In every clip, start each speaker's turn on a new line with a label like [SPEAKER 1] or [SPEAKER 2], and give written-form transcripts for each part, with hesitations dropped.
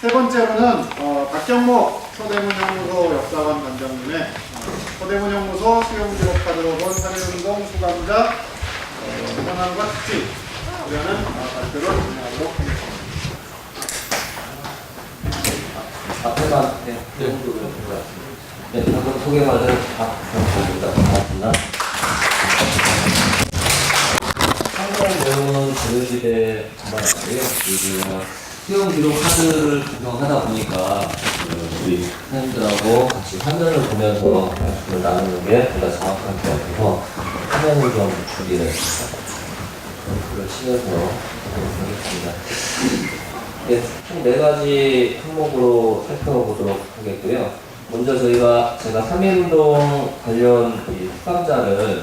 [SPEAKER 1] 세 번째로는 박경목 서대문형무소 역사관 단장님의 서대문형무소 수용기록카드로 본 3.1운동 수감자 현황과 특징 이라는 발표를 진행하도록 하겠습니다.
[SPEAKER 2] 앞에만 방금 소개받은 박경목입니다. 반갑습니다. 상세한 내용은 자료집에만 있고요. 수용 기록 카드를 구성하다 보니까 우리 선생님들하고 같이 화면을 보면서 말씀을 나누는 게 보다 정확한 것 같아서 화면을 좀 준비를 치면서 하겠습니다. 네, 총 4가지 항목으로 살펴보도록 하겠고요. 먼저 제가 3.1운동 관련 수감자를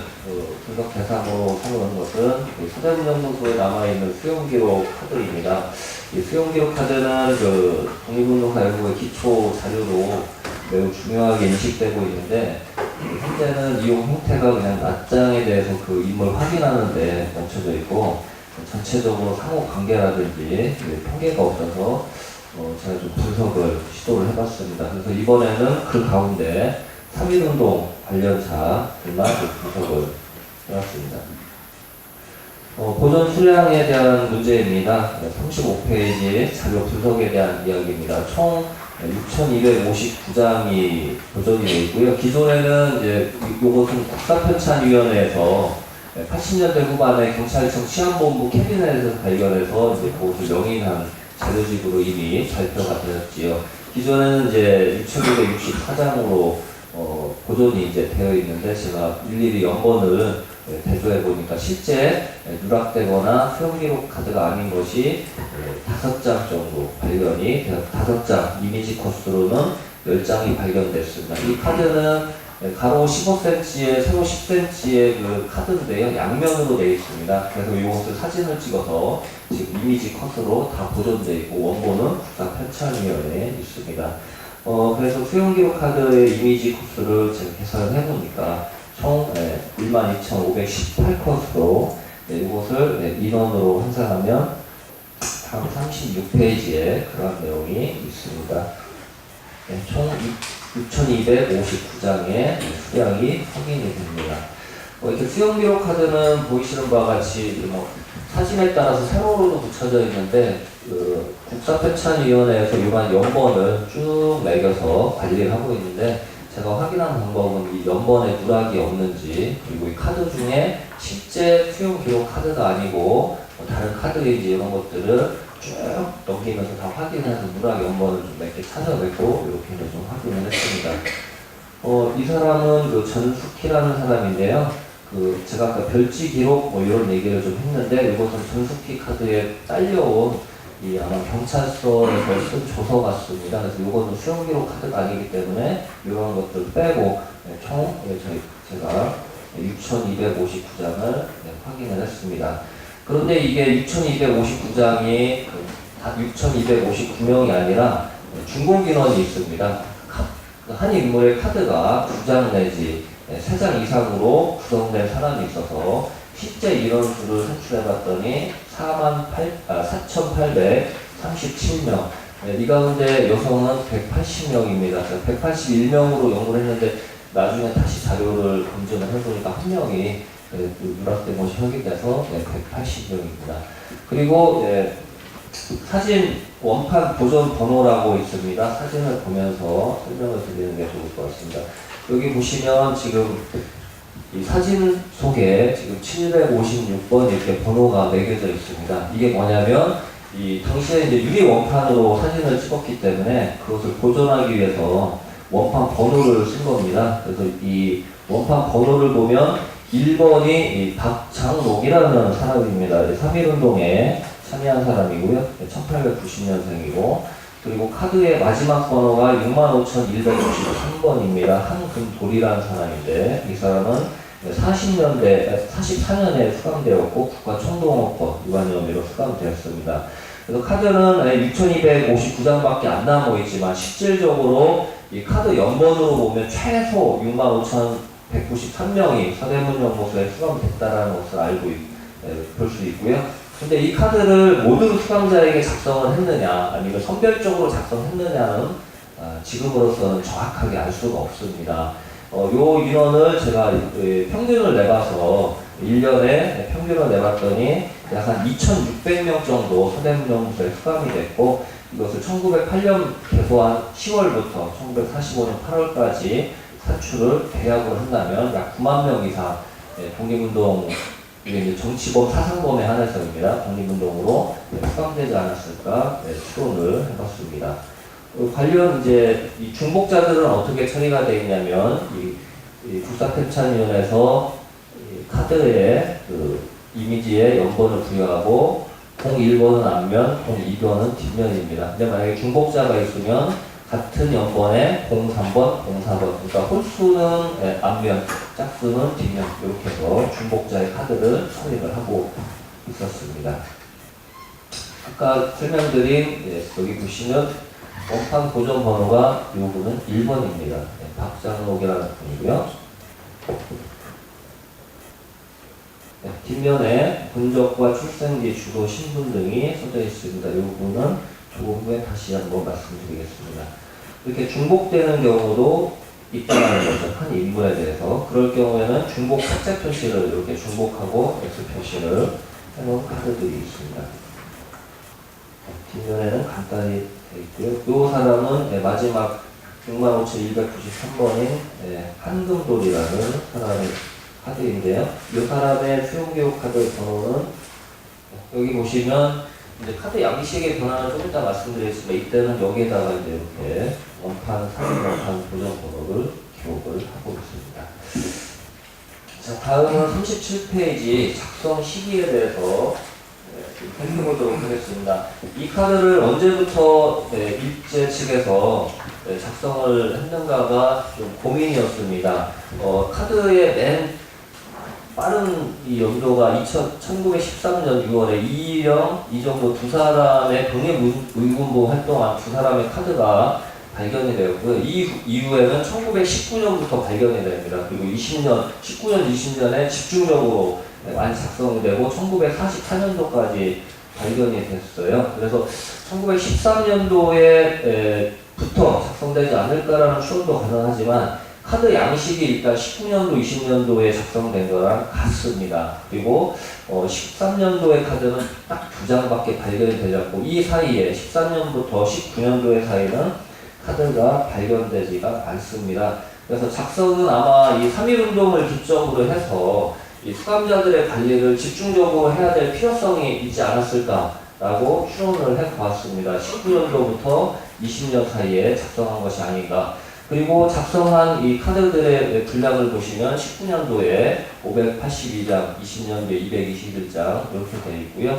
[SPEAKER 2] 분석 대상으로 삼은 것은 서대문형무소에 남아있는 수용기록 카드입니다. 이 수용기록 카드는 독립운동가연구의 기초 자료로 매우 중요하게 인식되고 있는데, 현재는 이용 형태가 그냥 낱장에 대해서 그 인물 확인하는 데 멈춰져 있고, 전체적으로 상호 관계라든지 통계가 없어서 제가 좀 분석을 시도를 해봤습니다. 그래서 이번에는 그 가운데 3.1운동 관련자들만 분석을 해봤습니다. 보존 수량에 대한 문제입니다. 35페이지 자료 분석에 대한 이야기입니다. 총 6,259장이 보존이 되어 있고요. 기존에는 이제 이것은 국가편찬위원회에서 80년대 후반에 경찰청 치안본부 캐비넷에서 발견해서 이제 그것을 명인한 자료집으로 이미 발표가 되었지요. 기존에는 이제 6,264장으로 보존이 이제 되어 있는데, 제가 일일이 연번을 대조해 보니까 실제 누락되거나 수용기록 카드가 아닌 것이 5장 정도 발견이 되어 5장, 이미지 코스로는 10장이 발견됐습니다. 이 카드는 가로 15cm에 세로 10cm의 그 카드인데요, 양면으로 되어 있습니다. 그래서 이것을 사진을 찍어서 지금 이미지 컷으로 다 보존되어 있고, 원본은 국가편찬위원회에 있습니다. 그래서 수용기록 카드의 이미지 코스를 제가 계산을 해보니까 총 12,518컷으로 이것을 인원으로 환산하면 다음 36페이지에 그런 내용이 있습니다. 총 6,259장의 수량이 확인이 됩니다. 이렇게 수용기록 카드는 보이시는 바와 같이 사진에 따라서 세로로도 붙여져 있는데, 국사편찬위원회에서 이러한 연번을 쭉 매겨서 관리를 하고 있는데, 제가 확인한 방법은 이 연번에 누락이 없는지, 그리고 이 카드 중에 실제 수용기록 카드가 아니고 다른 카드인지 이런 것들을 쭉 넘기면서 다 확인해서 누락 연번을 좀 몇 개 찾아뵙고 이렇게 좀 확인을 했습니다. 이 사람은 전숙희라는 사람인데요. 제가 아까 별지 기록 이런 얘기를 좀 했는데, 이것은 전숙희 카드에 딸려온 아마 경찰서에서 쓴 조서 같습니다. 그래서 이거는 수용기록 카드가 아니기 때문에 이런 것들 빼고 총 제가 6,259장을 확인을 했습니다. 그런데 이게 6,259장이 6,259명이 아니라 중공인원이 있습니다. 한 인물의 카드가 2장 내지 3장 이상으로 구성된 사람이 있어서 실제 인원수를 산출해봤더니 4,837명. 이 가운데 여성은 180명입니다. 181명으로 연구를 했는데, 나중에 다시 자료를 검증을 해보니까 한 명이 누락된 것이 확인돼서 180명입니다. 그리고 사진 원판 보존 번호라고 있습니다. 사진을 보면서 설명을 드리는 게 좋을 것 같습니다. 여기 보시면 지금 이 사진 속에 지금 756번 이렇게 번호가 매겨져 있습니다. 이게 뭐냐면, 당시에 이제 유리 원판으로 사진을 찍었기 때문에 그것을 보존하기 위해서 원판 번호를 쓴 겁니다. 그래서 이 원판 번호를 보면 1번이 박장록이라는 사람입니다. 3.1운동에 참여한 사람이고요. 1890년생이고, 그리고 카드의 마지막 번호가 65,163번입니다. 한금돌이라는 사람인데, 이 사람은 44년에 수감되었고 국가총동원법 위반 혐의로 수감되었습니다. 그래서 카드는 6,259장밖에 안 남아 있지만, 실질적으로 이 카드 연번으로 보면 최소 65,193명이 서대문형무소에 수감됐다는 것을 볼 수 있고요. 근데 이 카드를 모든 수감자에게 작성을 했느냐, 아니면 선별적으로 작성했느냐는 지금으로서는 정확하게 알 수가 없습니다. 요 인원을 제가 평균을 내봐서 1년에 평균을 내봤더니 약 한 2,600명 정도 서대문영무소에 수감이 됐고, 이것을 1908년 개소한 10월부터 1945년 8월까지 사출을 대략으로 한다면 약 9만 명 이상 독립운동, 이게 이제 정치범 사상범에 한해서입니다. 독립운동으로 수감되지 않았을까 추론을 해봤습니다. 관련 이제 이 중복자들은 어떻게 처리가 되어 있냐면, 이 국사태찬위원회에서 카드에 그 이미지에 연번을 부여하고 01번은 앞면, 02번은 뒷면입니다. 근데 만약에 중복자가 있으면 같은 연번에 03번, 04번, 그러니까 홀수는 앞면, 짝수는 뒷면, 이렇게 해서 중복자의 카드를 처리를 하고 있었습니다. 아까 설명드린 여기 보시면 원판 보존 번호가 요구는 1번입니다. 박장록이라는 분이고요. 뒷면에 본적과 출생지, 주소, 신분 등이 써져 있습니다. 이 부분은 조금 후에 다시 한번 말씀드리겠습니다. 이렇게 중복되는 경우도 있다는 거죠. 한 인물에 대해서. 그럴 경우에는 중복 삭제 표시를 이렇게 중복하고 X 표시를 해놓은 카드들이 있습니다. 뒷면에는 간단히 되어 있고요. 이 사람은 마지막 65,193번인 한금돌이라는 사람의 카드인데요. 이 사람의 수용교육 카드 번호는 여기 보시면 이제 카드 양식의 변화는 좀 이따 말씀드리겠습니다. 이때는 여기에다가 이제 이렇게 원판, 사진 원판 보정 번호를 기록을 하고 있습니다. 자, 다음은 37페이지 작성 시기에 대해서 살펴보도록 하겠습니다. 이 카드를 언제부터 일제 측에서 작성을 했는가가 좀 고민이었습니다. 카드의 맨 빠른 이 연도가 1913년 6월에 이일영, 이정도 두 사람의 독립의군부 활동한 두 사람의 카드가 발견이 되었고요. 이 이후에는 1919년부터 발견이 됩니다. 그리고 19년, 20년에 집중적으로 많이 작성이 되고 1944년도까지 발견이 됐어요. 그래서 1913년도에 부터 작성되지 않을까라는 추론도 가능하지만 카드 양식이 일단 19년도, 20년도에 작성된 거랑 같습니다. 그리고 13년도의 카드는 딱 2장밖에 발견이 되지 않고 이 사이에 13년부터 19년도의 사이는 카드가 발견되지가 않습니다. 그래서 작성은 아마 이 3.1운동을 기점으로 해서 이 수감자들의 관리를 집중적으로 해야 될 필요성이 있지 않았을까라고 추론을 해보았습니다. 19년도부터 20년 사이에 작성한 것이 아닌가. 그리고 작성한 이 카드들의 분량을 보시면 19년도에 582장, 20년도에 221장 이렇게 되어 있고요.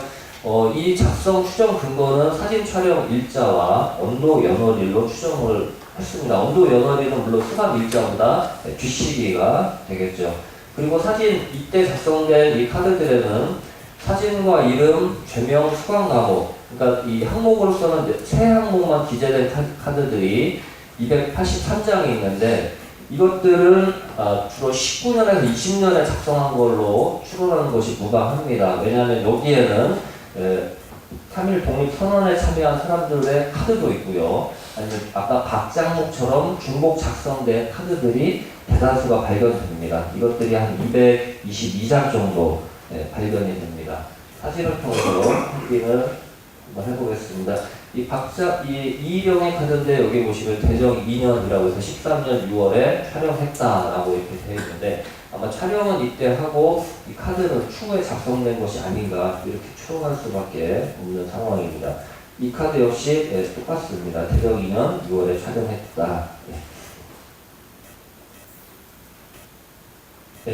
[SPEAKER 2] 이 작성 추정 근거는 사진 촬영 일자와 온도 연월일로 추정을 했습니다. 온도 연월일은 물론 수감 일자보다 뒷시기가 되겠죠. 그리고 사진, 이때 작성된 이 카드들에는 사진과 이름, 죄명, 수감 과목, 그러니까 이 항목으로서는 세 항목만 기재된 카드들이 283장이 있는데 이것들은 주로 19년에서 20년에 작성한 걸로 추론하는 것이 무방합니다. 왜냐하면 여기에는 3.1 독립선언에 참여한 사람들의 카드도 있고요. 아니면 아까 박장목처럼 중복 작성된 카드들이 대다수가 발견됩니다. 이것들이 한 222장 정도 발견이 됩니다. 사진을 통해서 확인을 한번 해보겠습니다. 이일영의 카드인데 여기 보시면 대정 2년이라고 해서 13년 6월에 촬영했다라고 이렇게 되어 있는데 아마 촬영은 이때 하고 이 카드는 추후에 작성된 것이 아닌가 이렇게 추론할 수밖에 없는 상황입니다. 이 카드 역시 똑같습니다. 대정 2년 6월에 촬영했다.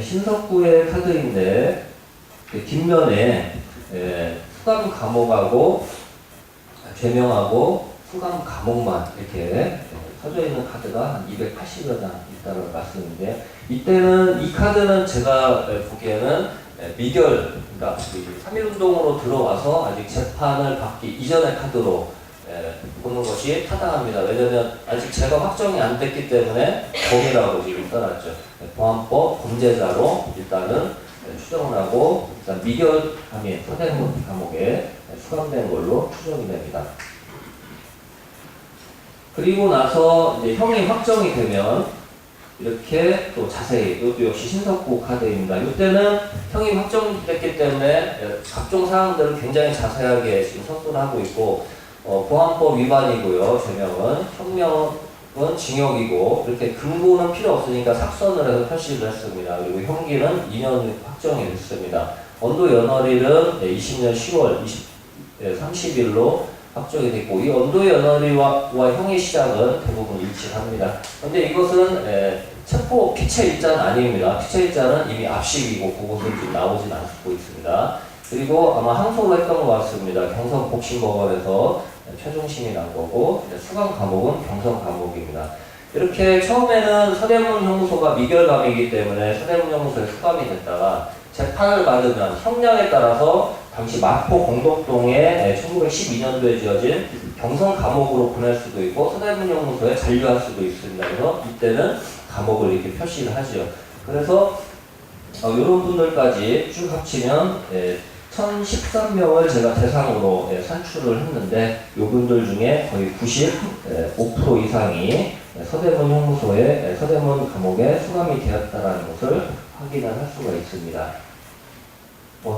[SPEAKER 2] 신석구의 카드인데 뒷면에 수감 감옥하고 죄명하고 수감 감옥만 이렇게 써져 있는 카드가 한 280여 장 있다고 말씀인데 이때는 이 카드는 제가 보기에는 미결, 그러니까 3.1운동으로 들어와서 아직 재판을 받기 이전의 카드로 보는 것이 타당합니다. 왜냐하면 아직 제가 확정이 안 됐기 때문에 범이라고 지금 써놨죠. 보안법 범죄자로 일단은 추정을 하고 일단 미결함이 서대문 감옥에 수감된 걸로 추정이 됩니다. 그리고 나서 이제 형이 확정이 되면 이렇게 또 자세히, 이것도 역시 신석구 카드입니다. 이때는 형이 확정됐기 때문에 각종 사항들을 굉장히 자세하게 지금 선고를 하고 있고, 보안법 위반이고요. 죄명은 형명은 징역이고, 이렇게 근고는 필요 없으니까 삭선을 해서 표시를 했습니다. 그리고 형기는 2년 확정이 됐습니다. 언도 연월일은 20년 10월 30일로 확정이 됐고, 이 언도 연월일과 형의 시작은 대부분 일치합니다. 그런데 이것은 체포 피체 일자는 아닙니다. 피체 일자는 이미 압식이고 그것은 지금 나오진 않고 있습니다. 그리고 아마 항소를 했던 것 같습니다. 경성복심법원에서 최종심이 난 거고, 수감 감옥은 경성 감옥입니다. 이렇게 처음에는 서대문 형무소가 미결감이기 때문에 서대문 형무소에 수감이 됐다가 재판을 받으면 형량에 따라서 당시 마포 공덕동에 1912년도에 지어진 경성 감옥으로 보낼 수도 있고 서대문 형무소에 잔류할 수도 있습니다. 그래서 이때는 감옥을 이렇게 표시를 하죠. 그래서 이런 분들까지 쭉 합치면 1013명을 제가 대상으로 산출을 했는데 이분들 중에 거의 95% 이상이 서대문 형무소에 서대문 감옥에 수감이 되었다는 것을 확인을 할 수가 있습니다.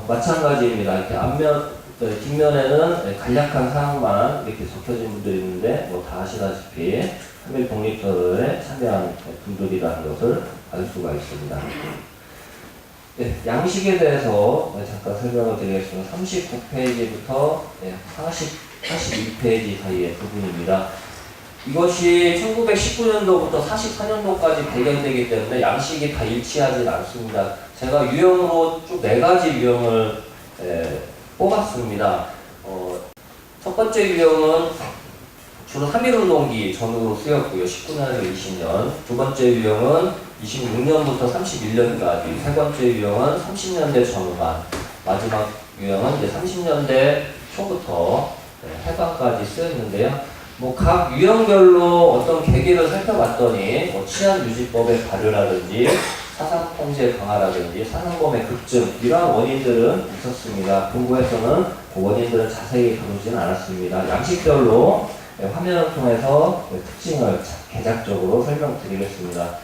[SPEAKER 2] 마찬가지입니다. 이렇게 뒷면에는 간략한 사항만 이렇게 적혀진 분들이 있는데 다 아시다시피 3.1 독립선언에 참여한 분들이라는 것을 알 수가 있습니다. 네, 양식에 대해서 잠깐 설명을 드리겠습니다. 39페이지부터 42페이지 사이의 부분입니다. 이것이 1919년도부터 44년도까지 발견되기 때문에 양식이 다 일치하지 않습니다. 제가 유형으로 쭉 4가지 유형을 뽑았습니다. 첫 번째 유형은 주로 3.1운동기 전후로 쓰였고요. 19년에서 20년. 두 번째 유형은 26년부터 31년까지. 세 번째 유형은 30년대 전후반. 마지막 유형은 이제 30년대 초부터 해방까지 쓰였는데요. 각 유형별로 어떤 계기를 살펴봤더니 치안유지법의 발효라든지 사상통제 강화라든지 사상범의 급증 이러한 원인들은 있었습니다. 공부에서는 그 원인들은 자세히 다루지는 않았습니다. 양식별로 화면을 통해서 특징을 개작적으로 설명드리겠습니다.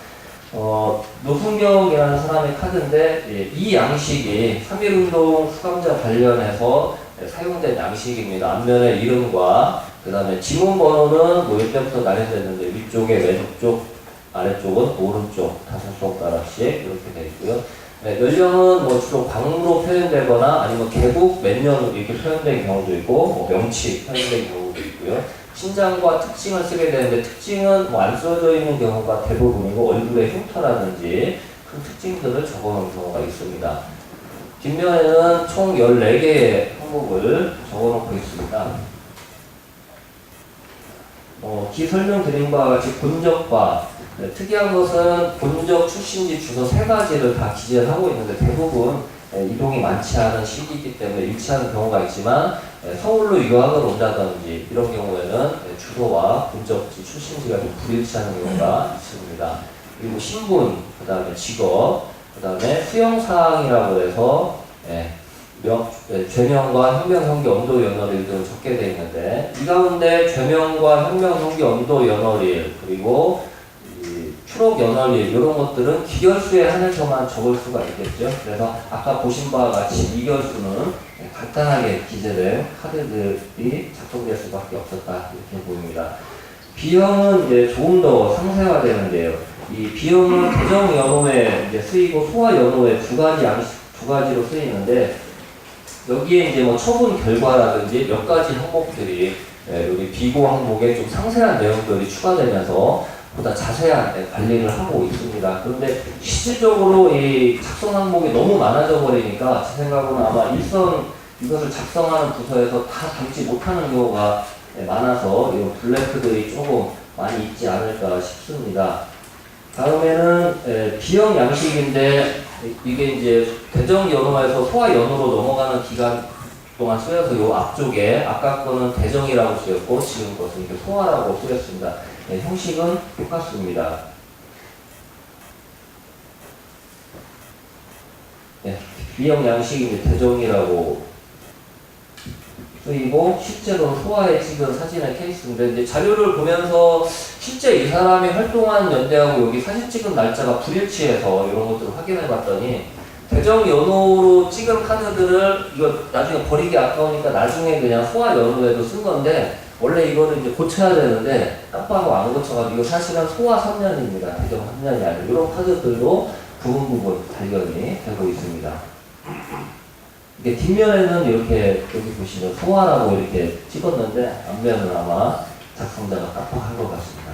[SPEAKER 2] 노승경이라는 사람의 카드인데 이 양식이 3.1운동 수감자 관련해서 사용된 양식입니다. 앞면의 이름과 그 다음에 지문 번호는 이때부터 나뉘어졌는데 위쪽에 왼쪽, 아래쪽은 오른쪽 5손가락씩 이렇게 되어 있고요. 연령은 주로 방으로 표현되거나 아니면 개국 몇 년 이렇게 표현된 경우도 있고 명치 표현된 경우도 있고요. 신장과 특징을 쓰게 되는데 특징은 안 써져 있는 경우가 대부분이고 얼굴의 흉터라든지 그 특징들을 적어놓은 경우가 있습니다. 뒷면에는 총 14개의 항목을 적어놓고 있습니다. 기 설명드린 바와 같이 본적과 특이한 것은 본적 출신지 주소 3가지를 다 기재를 하고 있는데 대부분 이동이 많지 않은 시기이기 때문에 일치하는 경우가 있지만 서울로 유학을 온다든지 이런 경우에는 주소와 본적지 출신지가 좀 불일치하는 경우가 있습니다. 그리고 신분, 그 다음에 직업, 그 다음에 수용사항이라고 해서 죄명과 형명, 형기, 언도, 연월일 등을 적게 되어 있는데 이 가운데 죄명과 형명, 형기, 언도, 연월일 그리고 추록, 연월일 이런 것들은 기결수에 한해서만 적을 수가 있겠죠. 그래서 아까 보신 바와 같이 이결수는 간단하게 기재된 카드들이 작성될 수밖에 없었다 이렇게 보입니다. 비형은 이제 조금 더 상세화되는데요. 이 비형은 대정 연호에 이제 쓰이고 소화 연호에 두 가지로 쓰이는데 여기에 이제 처분 결과라든지 몇 가지 항목들이 여기 비고 항목에 좀 상세한 내용들이 추가되면서 보다 자세한 관리를 하고 있습니다. 그런데 실질적으로 이 작성 항목이 너무 많아져 버리니까 제 생각으로는 아마 이것을 작성하는 부서에서 다 담지 못하는 경우가 많아서 이 블랭크들이 조금 많이 있지 않을까 싶습니다. 다음에는 비형 양식인데 이게 이제 대정 연호에서 소화 연호로 넘어가는 기간 동안 쓰여서 이 앞쪽에 아까 거는 대정이라고 쓰였고 지금 것은 이렇게 소화라고 쓰였습니다. 형식은 똑같습니다. B형 양식이 이제 대종이라고 쓰이고 실제로 소아에 찍은 사진의 케이스인데 이제 자료를 보면서 실제 이 사람이 활동한 연대하고 여기 사진 찍은 날짜가 불일치해서 이런 것들을 확인해 봤더니 대정 연호로 찍은 카드들을 이거 나중에 버리기 아까우니까 나중에 그냥 소아 연호에도 쓴 건데 원래 이거를 이제 고쳐야 되는데 깜빡하고 안 고쳐가지고 이거 사실은 소아 3년입니다. 대정 3년이 아니라 이런 카드들도 부분 발견이 되고 있습니다. 이게 뒷면에는 이렇게 여기 보시면 소아라고 이렇게 찍었는데 앞면은 아마 작성자가 깜빡한 것 같습니다.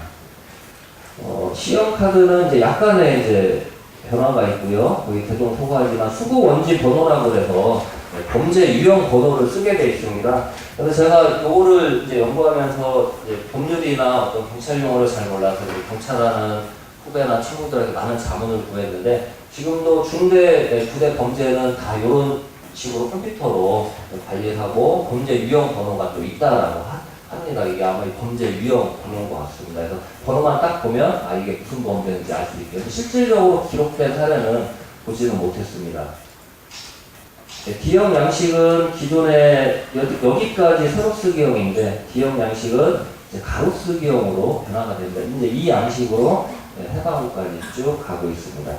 [SPEAKER 2] 시험 카드는 이제 약간의 이제 변화가 있고요. 거기 대종 소가지만 수구 원지 번호라고 해서 범죄 유형 번호를 쓰게 되어 있습니다. 그래서 제가 이거를 이제 연구하면서 이제 법률이나 어떤 경찰 용어를 잘 몰라서 경찰하는 후배나 친구들에게 많은 자문을 구했는데 지금도 중대, 부대 범죄는 다 이런 식으로 컴퓨터로 관리하고 범죄 유형 번호가 또 있다라고 합니다. 이게 아마 범죄 유형 번호인 것 같습니다. 그래서 번호만 딱 보면 아 이게 무슨 범죄인지 알 수 있게. 실질적으로 기록된 사례는 보지는 못했습니다. D형 양식은 기존에 여기까지 세로쓰기형인데 D형 양식은 이제 가로쓰기형으로 변화가 됩니다. 이제 이 양식으로 해방까지 쭉 가고 있습니다.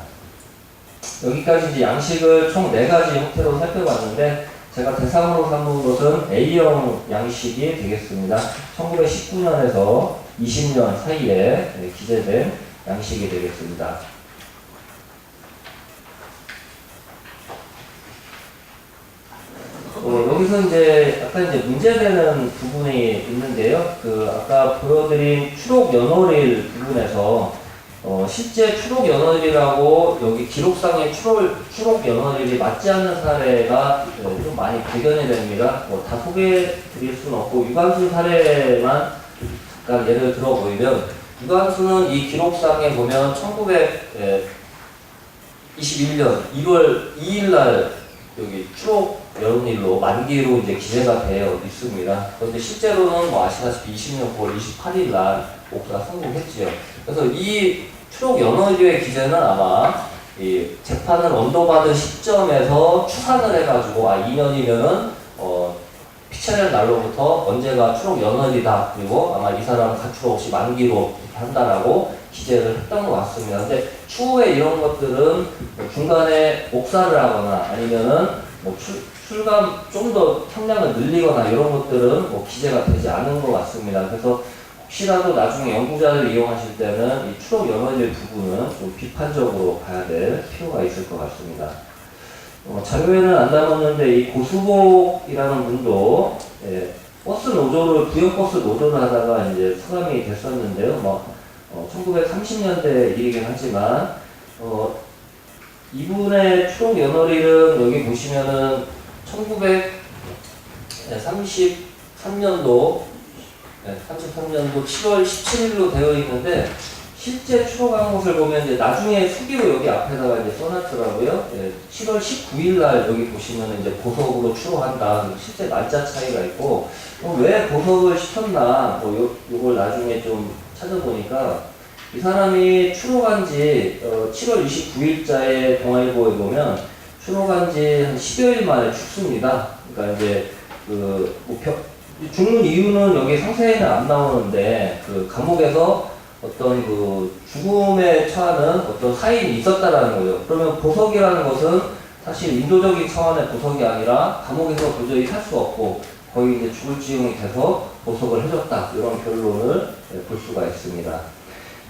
[SPEAKER 2] 여기까지 이제 양식을 총 4가지 형태로 살펴봤는데 제가 대상으로 삼은 것은 A형 양식이 되겠습니다. 1919년에서 20년 사이에 기재된 양식이 되겠습니다. 여기서 이제 약간 이제 문제되는 부분이 있는데요. 아까 보여드린 추록 연월일 부분에서 실제 추록 연월일하고 여기 기록상의 추록 연월일이 맞지 않는 사례가 좀 많이 발견이 됩니다. 다 소개해 드릴 수는 없고 유관수 사례만 잠깐 예를 들어 보이면 유관수는 이 기록상에 보면 1921년 1월 2일 날 여기 추록 연일로 만기로 이제 기재가 되어 있습니다. 그런데 실제로는 뭐 아시다시피 20년 9월 28일 날 목사가 성공했지요. 그래서 이 추록 연월일의 기재는 아마 이 재판을 언도받은 시점에서 추산을 해가지고 2년이면은 피차될 날로부터 언제가 추록 연월이다. 그리고 아마 이 사람은 가출 없이 만기로 한다라고 기재를 했던 것 같습니다. 근데 추후에 이런 것들은 중간에 옥사를 하거나 아니면은 출감 좀 더 형량을 늘리거나 이런 것들은 기재가 되지 않은 것 같습니다. 그래서 혹시라도 나중에 연구자를 이용하실 때는 이 추록 연월일 부분은 좀 비판적으로 봐야 될 필요가 있을 것 같습니다. 자료에는 안 담았는데 이 고수복이라는 분도 버스 노조를 부영버스 노조를 하다가 이제 수감이 됐었는데요. 1930년대 일이긴 하지만 이분의 추록 연월일은 여기 보시면은 1933년도 7월 17일로 되어 있는데 실제 추록한 것을 보면 이제 나중에 수기로 여기 앞에다가 이제 써놨더라고요. 7월 19일 날 여기 보시면 이제 보석으로 추록한다. 실제 날짜 차이가 있고 왜 보석을 시켰나 요걸 나중에 좀 찾아보니까 이 사람이 추록한 지 7월 29일자에 동아일보에 보면 추록한 지 한 10여일 만에 죽습니다. 그러니까 이제 죽는 이유는 여기 상세히는 안 나오는데 감옥에서 어떤 죽음에 처하는 어떤 사인이 있었다라는 거예요. 그러면 보석이라는 것은 사실 인도적인 차원의 보석이 아니라 감옥에서 도저히 살 수 없고 거의 이제 죽을 지경이 돼서 보석을 해줬다. 이런 결론을 볼 수가 있습니다.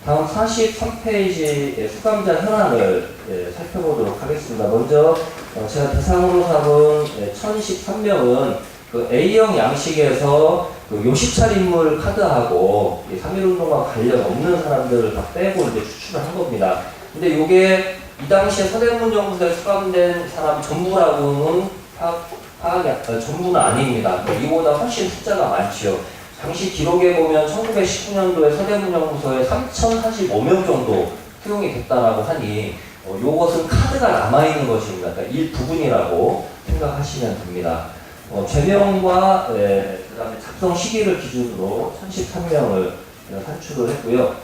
[SPEAKER 2] 다음 43페이지의 수감자 현황을 살펴보도록 하겠습니다. 먼저 제가 대상으로 삼은 1013명은 A형 양식에서 요식찰인물 카드하고 3.1운동과 관련 없는 사람들을 다 빼고 이제 추출을 한 겁니다. 근데 이게 이 당시에 서대문정부서에 수감된 사람 전부라고는 전부는 아닙니다. 이보다 훨씬 숫자가 많지요. 당시 기록에 보면 1919년도에 서대문정부서에 3,045명 정도 수용이 됐다라고 하니 요것은 카드가 남아있는 것입니다. 그러니까 일부분이라고 생각하시면 됩니다. 죄명과 그다음에 작성 시기를 기준으로 1013명을 산출을 했고요.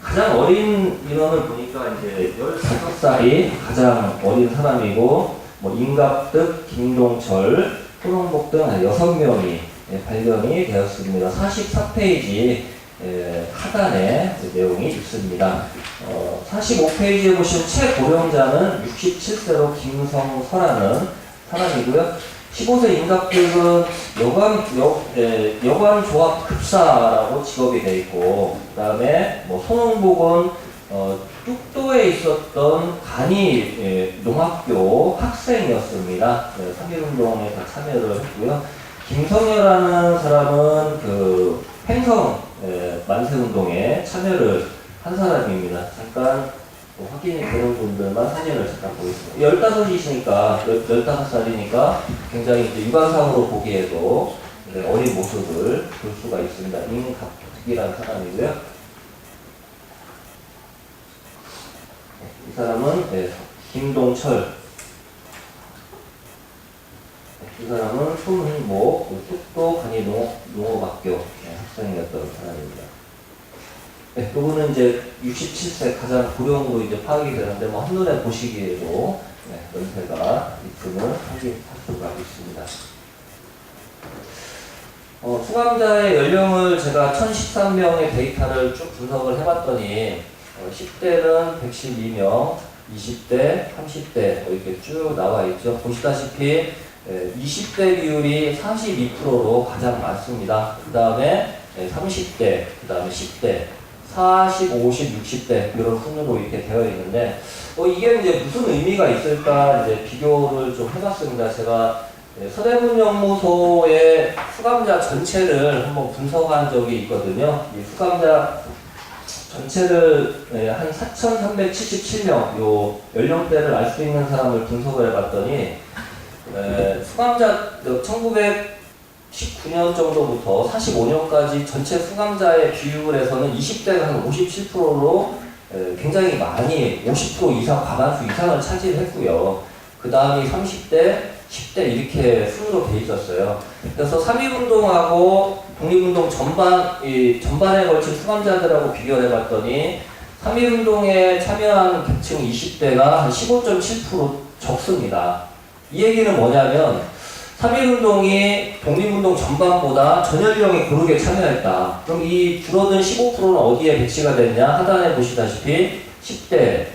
[SPEAKER 2] 가장 어린 인원을 보니까 이제 15살이 가장 어린 사람이고 뭐 임갑득, 김동철, 손홍복 등 6명이 발견이 되었습니다. 44페이지 하단에 내용이 있습니다. 45페이지에 보시면 최고령자는 67세로 김성설라는 사람이고요. 15세 임갑득은 여관 조합 급사라고 직업이 되어 있고, 그 다음에 뭐 손홍복은 뚝도에 있었던 간이 농학교 학생이었습니다. 3.1운동에 다 참여를 했고요. 김성여라는 사람은 그 횡성 만세운동에 참여를 한 사람입니다. 잠깐 확인이 되는 분들만 사진을 잠깐 보겠습니다. 15이시니까, 15살이니까 굉장히 이제 육안상으로 보기에도 어린 모습을 볼 수가 있습니다. 임갑득이라는 사람이고요. 이 사람은 김동철, 이 사람은 손흥복, 뚝도 간이농업학교 학생이었던 사람입니다. 이거는 이제 67세 가장 고령으로 이제 파악이 되는데, 뭐 한눈에 보시기에도 연세가 있음을 확인할 수가 있습니다. 수감자의 연령을 제가 1013명의 데이터를 쭉 분석을 해봤더니 10대는 112명, 20대, 30대 이렇게 쭉 나와 있죠. 보시다시피 20대 비율이 42%로 가장 많습니다. 그 다음에 30대, 그 다음에 10대, 40, 50, 60대 이런 순으로 이렇게 되어 있는데 이게 이제 무슨 의미가 있을까 이제 비교를 좀 해봤습니다. 제가 서대문연구소의 수감자 전체를 한번 분석한 적이 있거든요. 이 수감자 전체를 한 4,377명 요 연령대를 알 수 있는 사람을 분석을 해봤더니 수감자 1919년 정도부터 45년까지 전체 수감자의 비율에서는 20대가 한 57%로 굉장히 많이 50% 이상 과반수 이상을 차지했고요. 그 다음이 30대, 10대 이렇게 순으로 돼 있었어요. 그래서 3.1운동하고 독립운동 전반에 걸친 수감자들하고 비교를 해봤더니 3.1운동에 참여한 계층 20대가 한 15.7% 적습니다. 이 얘기는 뭐냐면 3.1운동이 독립운동 전반보다 전 연령이 고르게 참여했다. 그럼 이 줄어든 15%는 어디에 배치가 됐냐? 하단에 보시다시피 10대,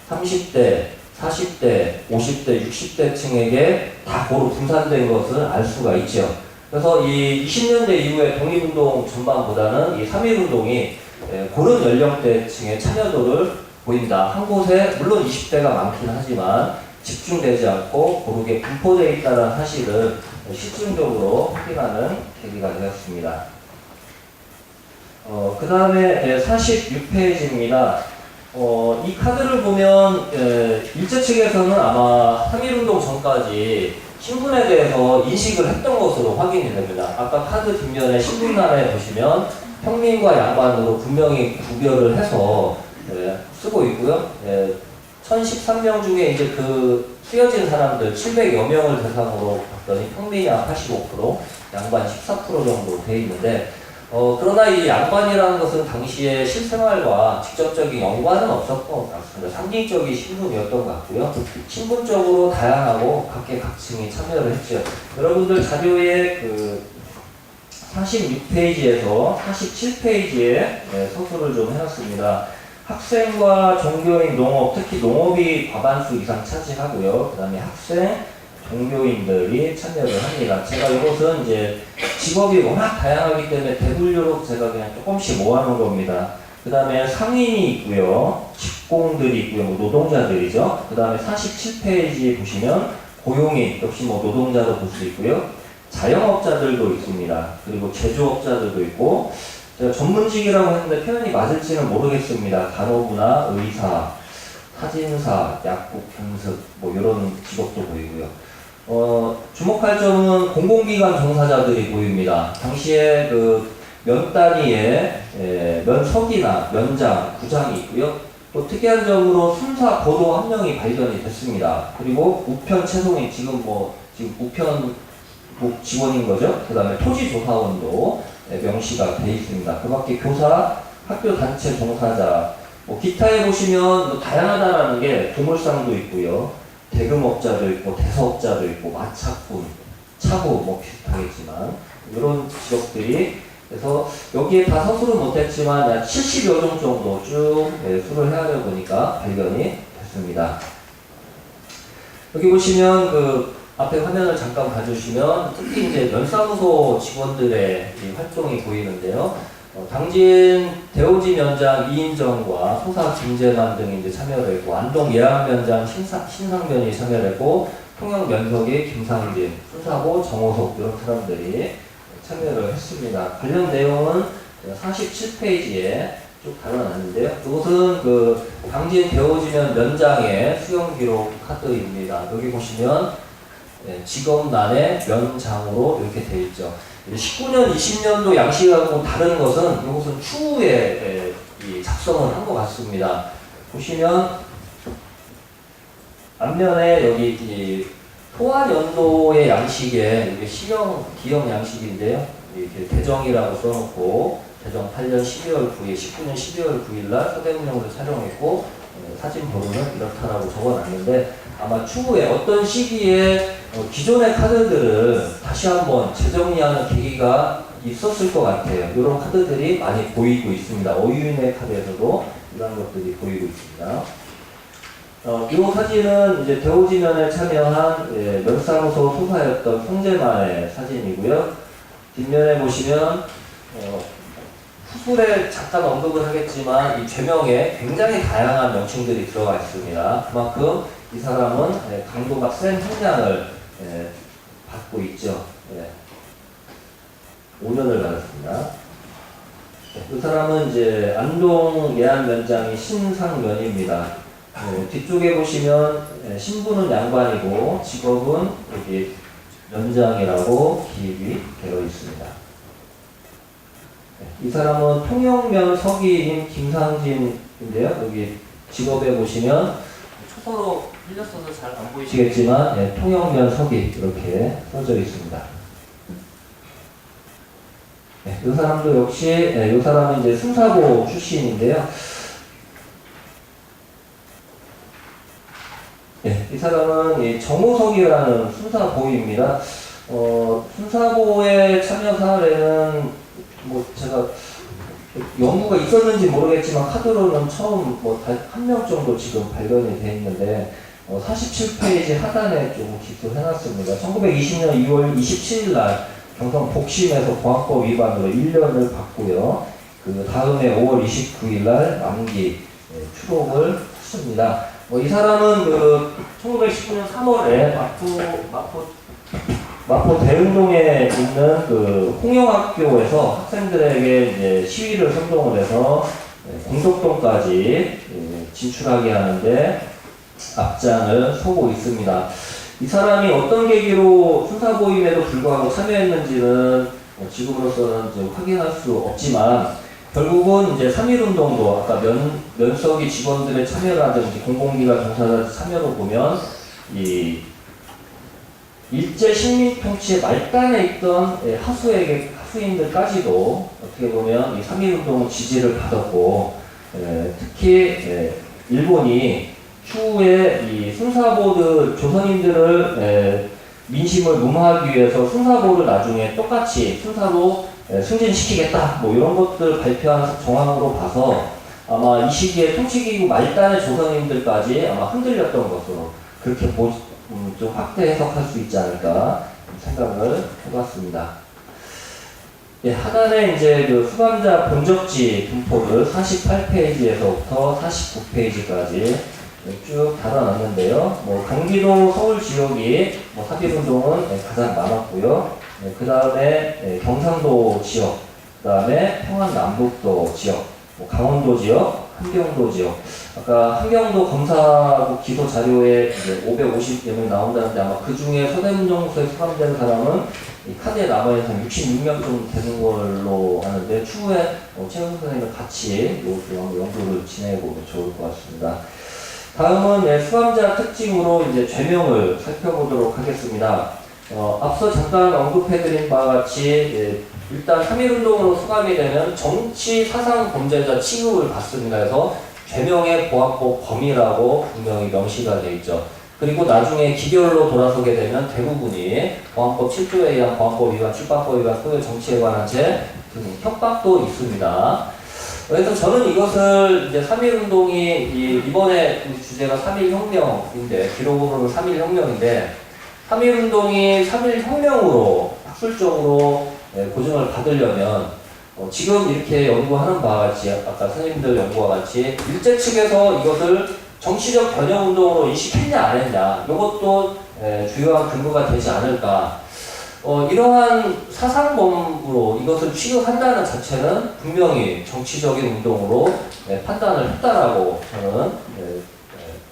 [SPEAKER 2] 30대, 40대, 50대, 60대 층에게 다 고루 분산된 것을 알 수가 있죠. 그래서 이 20년대 이후에 독립운동 전반보다는 이 3.1운동이 고른 연령대층의 참여도를 보인다. 한 곳에 물론 20대가 많긴 하지만 집중되지 않고 고르게 분포되어 있다는 사실을 실증적으로 확인하는 계기가 되었습니다. 그 다음에 46페이지입니다. 이 카드를 보면 일제 측에서는 아마 3.1운동 전까지 신분에 대해서 인식을 했던 것으로 확인이 됩니다. 아까 카드 뒷면에 신분란에 보시면 평민과 양반으로 분명히 구별을 해서 쓰고 있고요. 1013명 중에 이제 그 쓰여진 사람들 700여 명을 대상으로 봤더니 평민이 한 85%, 양반 14% 정도 돼 있는데 그러나 이 양반이라는 것은 당시에 실생활과 직접적인 연관은 없었던 것 같습니다. 상징적인 신분이었던 것 같고요. 신분적으로 다양하고 각계각층이 참여를 했죠. 여러분들 자료에 그 46페이지에서 47페이지에 서술을 좀 해놨습니다. 학생과 종교인, 농업, 특히 농업이 과반수 이상 차지하고요. 그 다음에 학생, 종교인들이 참여를 합니다. 제가 이것은 이제 직업이 워낙 다양하기 때문에 대분류로 제가 그냥 조금씩 모아놓은 겁니다. 그 다음에 상인이 있고요. 직공들이 있고요. 뭐 노동자들이죠. 그 다음에 47페이지 보시면 고용인, 역시 뭐 노동자로 볼 수 있고요. 자영업자들도 있습니다. 그리고 제조업자들도 있고, 제가 전문직이라고 했는데 표현이 맞을지는 모르겠습니다. 간호부나 의사, 사진사, 약국, 경습, 뭐 이런 직업도 보이고요. 주목할 점은 공공기관 종사자들이 보입니다. 당시에 그 면 단위에 면석이나 면장, 구장이 있고요. 또 특이한 점으로 순사 고도 한 명이 발견이 됐습니다. 그리고 우편 채송인, 지금 우편국 직원인 거죠. 그 다음에 토지조사원도 명시가 돼 있습니다. 그 밖에 교사, 학교 단체 종사자, 기타에 보시면 다양하다라는 게 조물상도 있고요. 대금업자도 있고 대서업자도 있고 마차꾼, 차고 뭐 비슷하겠지만 이런 직업들이 그래서 여기에 다 서술은 못했지만 약 70여 종 정도 쭉 수를 헤아려 보니까 발견이 됐습니다. 여기 보시면 그 앞에 화면을 잠깐 봐주시면 특히 이제 면사무소 직원들의 이 활동이 보이는데요. 당진 대오지 면장 이인정과 소사 김재만 등이 이제 참여를 했고, 안동 예안 면장 신상면이 참여를 했고, 통영 면석이 김상진, 순사고 정호석 이런 사람들이 참여를 했습니다. 관련 내용은 47페이지에 쭉 달아놨는데요. 이것은 그 당진 대오지면 면장의 수용 기록 카드입니다. 여기 보시면 직업란에 면장으로 이렇게 되어 있죠. 19년, 20년도 양식하고 다른 것은 이것은 추후에 작성을 한 것 같습니다. 보시면 앞면에 여기 이 토화연도의 양식에 이게 시형 기형 양식인데요. 이렇게 대정이라고 써놓고 대정 8년 12월 9일, 19년 12월 9일 날 서대문형을 촬영했고 사진 보도는 이렇다라고 적어놨는데 아마 추후에 어떤 시기에 기존의 카드들을 다시 한번 재정리하는 계기가 있었을 것 같아요. 이런 카드들이 많이 보이고 있습니다. 어유인의 카드에서도 이런 것들이 보이고 있습니다. 이 사진은 이제 대오지면에 참여한 면사무소 소사였던 송재만의 사진이고요. 뒷면에 보시면 후술에 잠깐 언급을 하겠지만 이 죄명에 굉장히 다양한 명칭들이 들어가 있습니다. 그만큼 이 사람은 강도가 센 형량을 받고 있죠. 5년을 받았습니다. 이 사람은 이제 안동 예안 면장이 신상면입니다. 뒤쪽에 보시면 신분은 양반이고 직업은 여기 면장이라고 기입이 되어 있습니다. 이 사람은 통영면 서기인 김상진인데요. 여기 직업에 보시면 초서로 흘렸어서 잘 안 보이시겠지만 통영면 서기 이렇게 써져 있습니다. 이 사람도 역시 이 사람은 이제 순사고 출신인데요. 이 사람은 정호석이라는 순사보입니다. 순사보의 참여 사례는 뭐 제가 연구가 있었는지 모르겠지만 카드로는 처음 한 명 정도 지금 발견이 되어 있는데 47페이지 하단에 좀 기술해놨습니다. 1920년 2월 27일 날 경성 복심에서 보안법 위반으로 1년을 받고요. 그 다음에 5월 29일 날 만기 추록을 했습니다. 이 사람은 그 1919년 3월에 마포 대흥동에 있는 그 홍영학교에서 학생들에게 이제 시위를 선동을 해서 공덕동까지 진출하게 하는데 앞장을 서고 있습니다. 이 사람이 어떤 계기로 순사보임에도 불구하고 참여했는지는 지금으로서는 좀 확인할 수 없지만 결국은 이제 3.1운동도 아까 면석이 직원들의 참여라든지 공공기관 종사자들 참여로 보면 이 일제 식민 통치의 말단에 있던 하수인들까지도 어떻게 보면 이 3.1운동은 지지를 받았고 특히 일본이 추후에 이 순사보들 조선인들을 민심을 무마하기 위해서 순사보를 나중에 똑같이 순사로 승진시키겠다 뭐 이런 것들 발표한 정황으로 봐서 아마 이 시기에 통치기구 말단의 조선인들까지 아마 흔들렸던 것으로 그렇게 좀 확대 해석할 수 있지 않을까 생각을 해봤습니다. 하단에 이제 그 수감자 본적지 분포를 48페이지에서부터 49페이지까지 쭉 달아놨는데요. 경기도 서울 지역이 4.1운동은 가장 많았고요. 그 다음에 경상도 지역, 그 다음에 평안남북도 지역, 강원도 지역, 함경도 지역. 아까 함경도 검사국 기소 자료에 이제 550여 명 나온다는데 아마 그 중에 서대문정서에 수감된 사람은 이 카드에 남아있는 66명 좀 되는 걸로 아는데 추후에 최은수 선생님과 같이 연구를 진행해보면 좋을 것 같습니다. 다음은 수감자 특징으로 이제 죄명을 살펴보도록 하겠습니다. 앞서 잠깐 언급해드린 바와 같이 일단 3.1운동으로 수감이 되면 정치 사상 범죄자 취급을 받습니다. 그래서 죄명의 보안법 범위라고 분명히 명시가 되어 있죠. 그리고 나중에 기결로 돌아서게 되면 대부분이 보안법 7조에 의한 보안법 위반, 출판법 위반, 소요 정치에 관한 죄 등 협박도 있습니다. 그래서 저는 이것을 이제 3.1운동이 이번에 우리 주제가 3.1혁명인데 기록으로는 3.1혁명인데 3.1운동이 3.1혁명으로 학술적으로 고증을 받으려면 지금 이렇게 연구하는 바와 같이 아까 선생님들 연구와 같이 일제 측에서 이것을 정치적 변형운동으로 인식했냐 안 했냐 이것도 주요한 근거가 되지 않을까. 이러한 사상범으로 이것을 취급한다는 자체는 분명히 정치적인 운동으로 판단을 했다라고 저는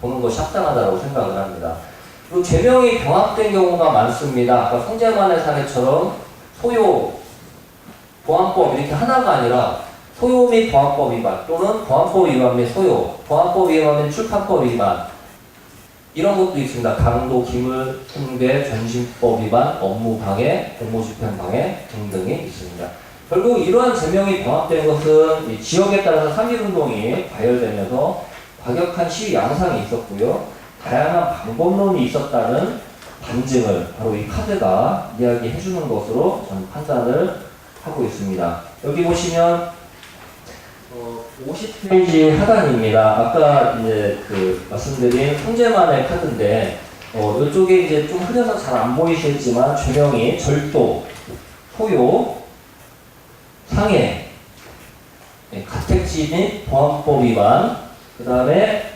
[SPEAKER 2] 보는 것이 합당하다고 생각을 합니다. 그리고 죄명이 병합된 경우가 많습니다. 아까 성재만의 사례처럼 소요, 보안법 이렇게 하나가 아니라 소요 및 보안법 위반 또는 보안법 위반 및 소요, 보안법 위반 및 출판법 위반 이런 것도 있습니다. 강도, 기물, 훈계, 전신법 위반, 업무 방해, 공모집행 방해 등등이 있습니다. 결국 이러한 제명이 병합된 것은 이 지역에 따라서 3.1운동이 과열되면서 과격한 시위 양상이 있었고요. 다양한 방법론이 있었다는 반증을 바로 이 카드가 이야기해 주는 것으로 저는 판단을 하고 있습니다. 여기 보시면 50페이지 하단입니다. 아까 이제 말씀드린 성재만의 카드인데 이쪽에 이제 좀 흐려서 잘 안 보이시겠지만 죄명이 절도, 소요, 상해, 가택지 및 보안법 위반, 그 다음에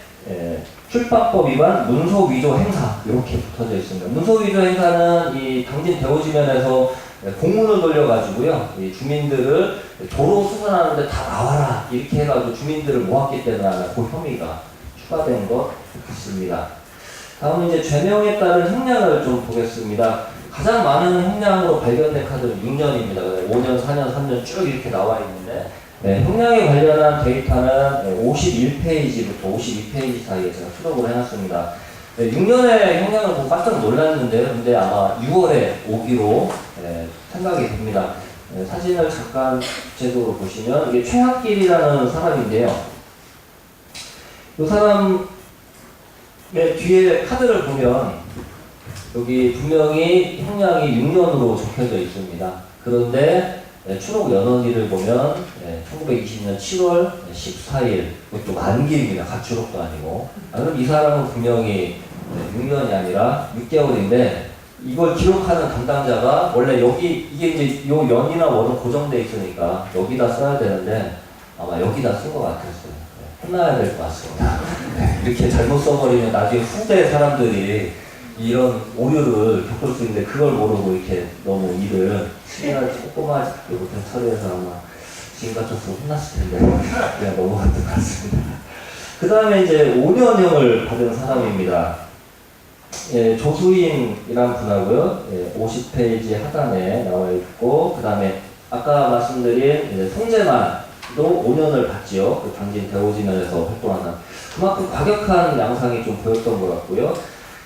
[SPEAKER 2] 출판법 위반, 문서 위조 행사 이렇게 붙어져 있습니다. 문서 위조 행사는 이 당진 대오지면에서 공문을 돌려가지고요, 이 주민들을 도로 수선하는데 다 나와라 이렇게 해가지고 주민들을 모았기 때문에 그 혐의가 추가된 것 같습니다. 다음은 이제 죄명에 따른 형량을 좀 보겠습니다. 가장 많은 형량으로 발견된 카드는 6년입니다. 5년, 4년, 3년 쭉 이렇게 나와 있는데 형량에 관련한 데이터는 51페이지부터 52페이지 사이에 제가 수록을 해놨습니다. 6년의 형량을 보고 깜짝 놀랐는데요. 근데 아마 6월에 오기로 생각이 됩니다. 사진을 잠깐 제도로 보시면 이게 최학길이라는 사람인데요. 이 사람의 뒤에 카드를 보면 여기 분명히 형량이 6년으로 적혀져 있습니다. 그런데 추록 연원일을 보면 1920년 7월 14일 그것도 만기입니다. 가추록도 아니고. 그럼 이 사람은 분명히 6년이 아니라 6개월인데 이걸 기록하는 담당자가 원래 여기 이게 이제 요 연이나 월은 고정돼 있으니까 여기다 써야 되는데 아마 여기다 쓴 것 같았어요. 혼나야 될 것 같습니다. 이렇게 잘못 써버리면 나중에 후대 사람들이 이런 오류를 겪을 수 있는데 그걸 모르고 이렇게 너무 일을 신경을 꼼꼼하지 못한 처리해서 아마 지금 같았으면 혼났을 텐데 그냥 넘어갔던 것 같습니다. 그 다음에 이제 5년형을 받은 사람입니다. 조수인이란 분하고요. 50페이지 하단에 나와 있고 그 다음에 아까 말씀드린 성재만도 5년을 받지요. 그 당진 대오지면에서 활동하는 그만큼 과격한 양상이 좀 보였던 것 같고요.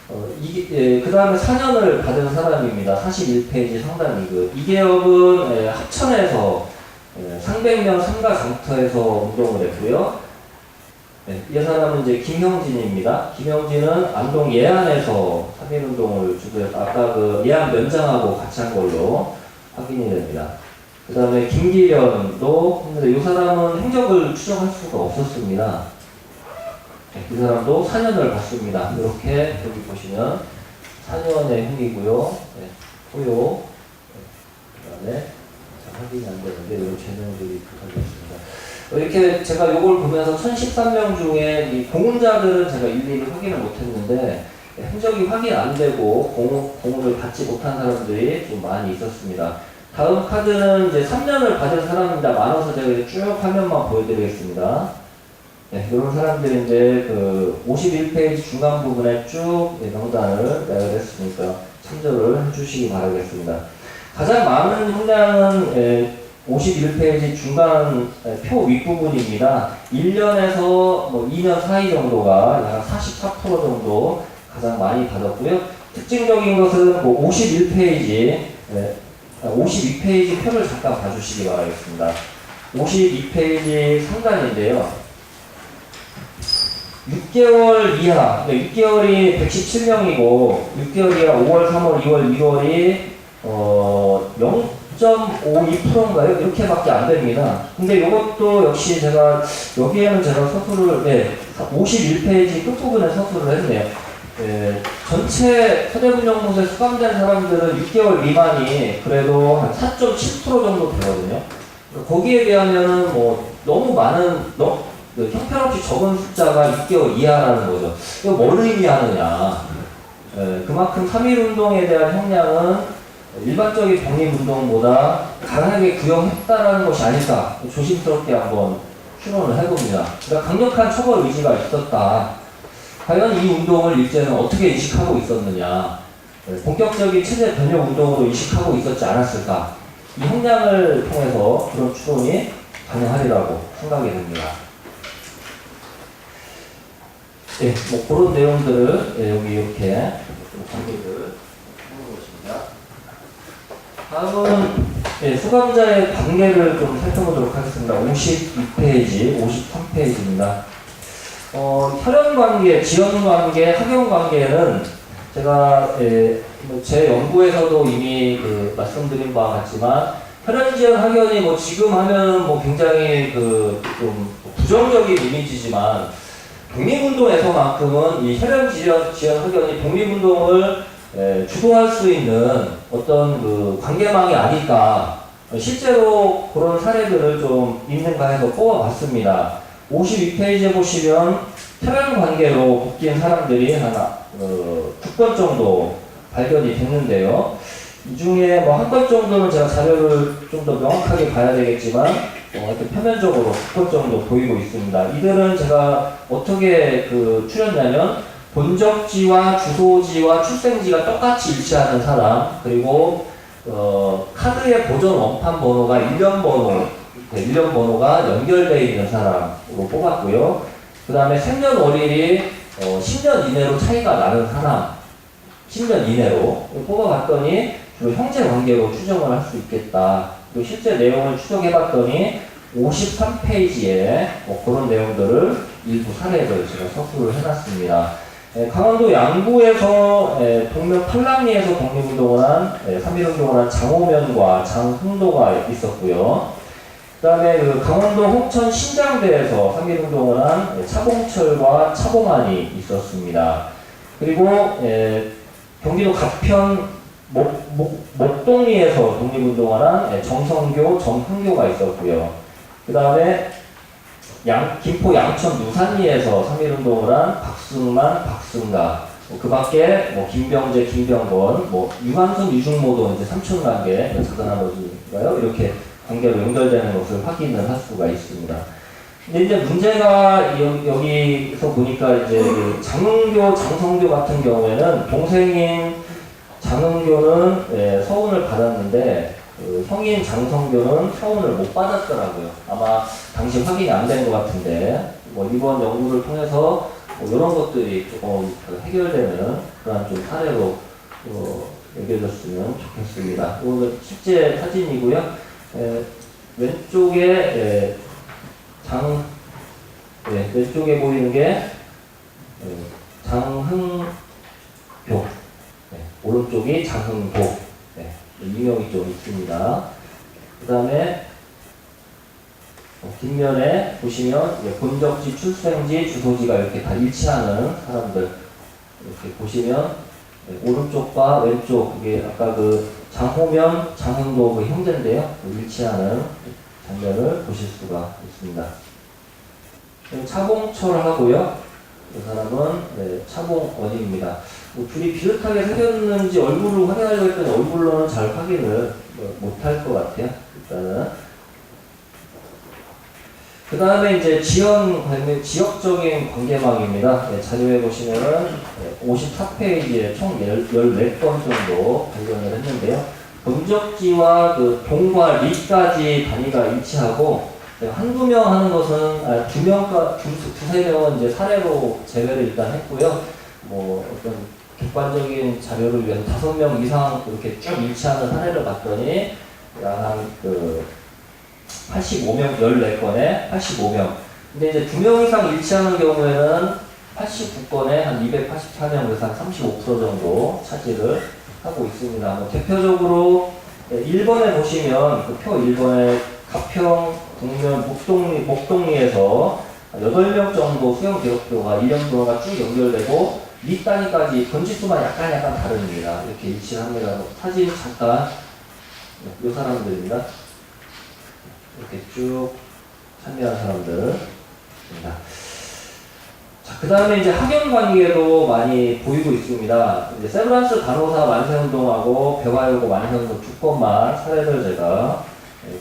[SPEAKER 2] 그 다음에 4년을 받은 사람입니다. 41페이지 상단 2급. 이계혁은 합천에서 상백면 삼가 장터에서 운동을 했고요. 이 사람은 이제 김형진입니다. 김형진은 안동 예안에서 3.1운동을 주도해서 아까 그 예안 면장하고 같이 한 걸로 확인이 됩니다. 그 다음에 김기련도 했는데 이 사람은 행적을 추적할 수가 없었습니다. 이 사람도 4년을 받습니다. 이렇게 여기 보시면 4년의 형이고요. 소요, 그 다음에 확인이 안 되는데 이런 죄명들이 붙어져 있습니다. 이렇게 제가 이걸 보면서 1013명 중에 이 공훈자들은 제가 일일이 확인을 못했는데 행적이 확인 안 되고 공훈을 받지 못한 사람들이 좀 많이 있었습니다. 다음 카드는 이제 3년을 받은 사람입니다. 많아서 제가 쭉 화면만 보여드리겠습니다. 이런 사람들인데 그 51페이지 중간 부분에 쭉 명단을 내렸으니까 참조를 해주시기 바라겠습니다. 가장 많은 형량은 51페이지 중간 표 윗부분입니다. 1년에서 뭐 2년 사이 정도가 약 44% 정도 가장 많이 받았고요. 특징적인 것은 뭐 52페이지 표를 잠깐 봐주시기 바라겠습니다. 52페이지 상단인데요. 6개월 이하, 6개월이 117명이고 6개월 이하 5월, 3월, 2월, 2월이 0.52%인가요? 이렇게밖에 안 됩니다. 근데 이것도 역시 제가 여기에는 제가 서술을 51페이지 끝부분에 서술을 했네요. 전체 서대문연구소에 수감된 사람들은 6개월 미만이 그래도 한 4.7% 정도 되거든요. 거기에 비하면은 뭐 너무 많은 형편없이 적은 숫자가 6개월 이하라는 거죠. 이거 뭘 의미하느냐? 그만큼 3.1운동에 대한 형량은 일반적인 독립운동보다 강하게 구형했다라는 것이 아닐까 조심스럽게 한번 추론을 해봅니다. 그러니까 강력한 처벌 의지가 있었다. 과연 이 운동을 일제는 어떻게 인식하고 있었느냐? 본격적인 체제 변혁 운동으로 인식하고 있었지 않았을까? 이 형량을 통해서 그런 추론이 가능하리라고 생각이 됩니다. 뭐 그런 내용들을 여기 이렇게 정리를 해보겠습니다. 다음은 수감자의 관계를 좀 살펴보도록 하겠습니다. 52페이지, 53페이지입니다. 혈연관계, 지연관계, 학연관계는 제가 제 연구에서도 이미 말씀드린 바와 같지만 혈연지연 학연이 뭐 지금 하면 뭐 굉장히 좀 부정적인 이미지지만 독립운동에서만큼은 이 혈연지연 학연이 독립운동을 주도할 수 있는 어떤 관계망이 아닐까. 실제로 그런 사례들을 좀 있는가 해서 뽑아봤습니다. 52페이지에 보시면 혈연 관계로 묶인 사람들이 하나 9건 정도 발견이 됐는데요. 이 중에 뭐 한 건 정도는 제가 자료를 좀 더 명확하게 봐야 되겠지만 이렇게 표면적으로 9건 정도 보이고 있습니다. 이들은 제가 어떻게 추렸냐면 본적지와 주소지와 출생지가 똑같이 일치하는 사람, 그리고 카드의 보존 원판 번호가 일련 번호가 연결되어 있는 사람으로 뽑았고요. 그 다음에 생년월일이 10년 이내로 차이가 나는 사람, 10년 이내로 뽑아봤더니 주로 형제 관계로 추정을 할 수 있겠다. 그리고 실제 내용을 추정해봤더니 53페이지에 그런 내용들을 일부 사례를 제가 서술을 해놨습니다. 강원도 양구에서 동명 팔랑리에서 독립운동을 한 3.1운동을 한 장호면과 장흥도가 있었고요. 그 다음에 강원도 홍천 신장대에서 3.1운동을 한 차봉철과 차봉안이 있었습니다. 그리고 경기도 가평 목동리에서 독립운동을 한 정성교, 정흥교가 있었고요. 그 다음에 김포 양천 누산리에서 3.1운동을 한 박승만, 박승가, 그 밖에 김병재, 김병건, 유한순, 유중모도 이제 삼촌관계, 작은 아버지인가요? 이렇게 관계로 연결되는 것을 확인을 할 수가 있습니다. 근데 이제 문제가 여기서 보니까 이제 장흥교, 장성교 같은 경우에는 동생인 장흥교는 서운을 받았는데 형인 장성교는 서운을 못 받았더라고요. 아마 당시 확인이 안 된 것 같은데 이번 연구를 통해서 이런 것들이 조금 해결되는 그런 좀 사례로 여겨졌으면 좋겠습니다. 이거는 실제 사진이고요. 왼쪽에 왼쪽에 보이는 게 장흥교, 오른쪽이 장흥도, 이명이 좀 있습니다. 그 다음에 뒷면에 보시면 본적지, 출생지, 주소지가 이렇게 다 일치하는 사람들 이렇게 보시면 오른쪽과 왼쪽, 이게 아까 장호면, 장흥도 형제인데요. 일치하는 장면을 보실 수가 있습니다. 차봉철하고요. 이 사람은 차봉원입니다. 둘이 비슷하게 생겼는지 얼굴을 확인하려고 했더니 얼굴로는 잘 확인을 못할 것 같아요. 일단은. 그 다음에 이제 지역적인 관계망입니다. 자료에 보시면은 54페이지에 총 14건 정도 발견을 했는데요. 본적지와 동과 리까지 단위가 일치하고, 한두 명 하는 것은, 두세 명은 이제 사례로 제외를 일단 했고요. 어떤 객관적인 자료를 위해서 5명 이상 이렇게 쭉 일치하는 사례를 봤더니, 한 85명, 14건에 85명. 근데 이제 2명 이상 일치하는 경우에는 89건에 한 284명, 그래서 한 35% 정도 차지를 하고 있습니다. 뭐 대표적으로 1번에 보시면 그 표 1번에 가평, 동면, 목동리에서 8명 정도 수영 기록표가 1년 동안 쭉 연결되고 밑단위까지 번지수만 약간 다릅니다. 이렇게 일치합니다. 사진 잠깐, 이 사람들입니다. 이렇게 쭉 참여한 사람들입니다. 자, 그 다음에 이제 학연 관계도 많이 보이고 있습니다. 이제 세브란스 간호사 만세운동하고 배화여고 만세운동 두 건만 사례를 제가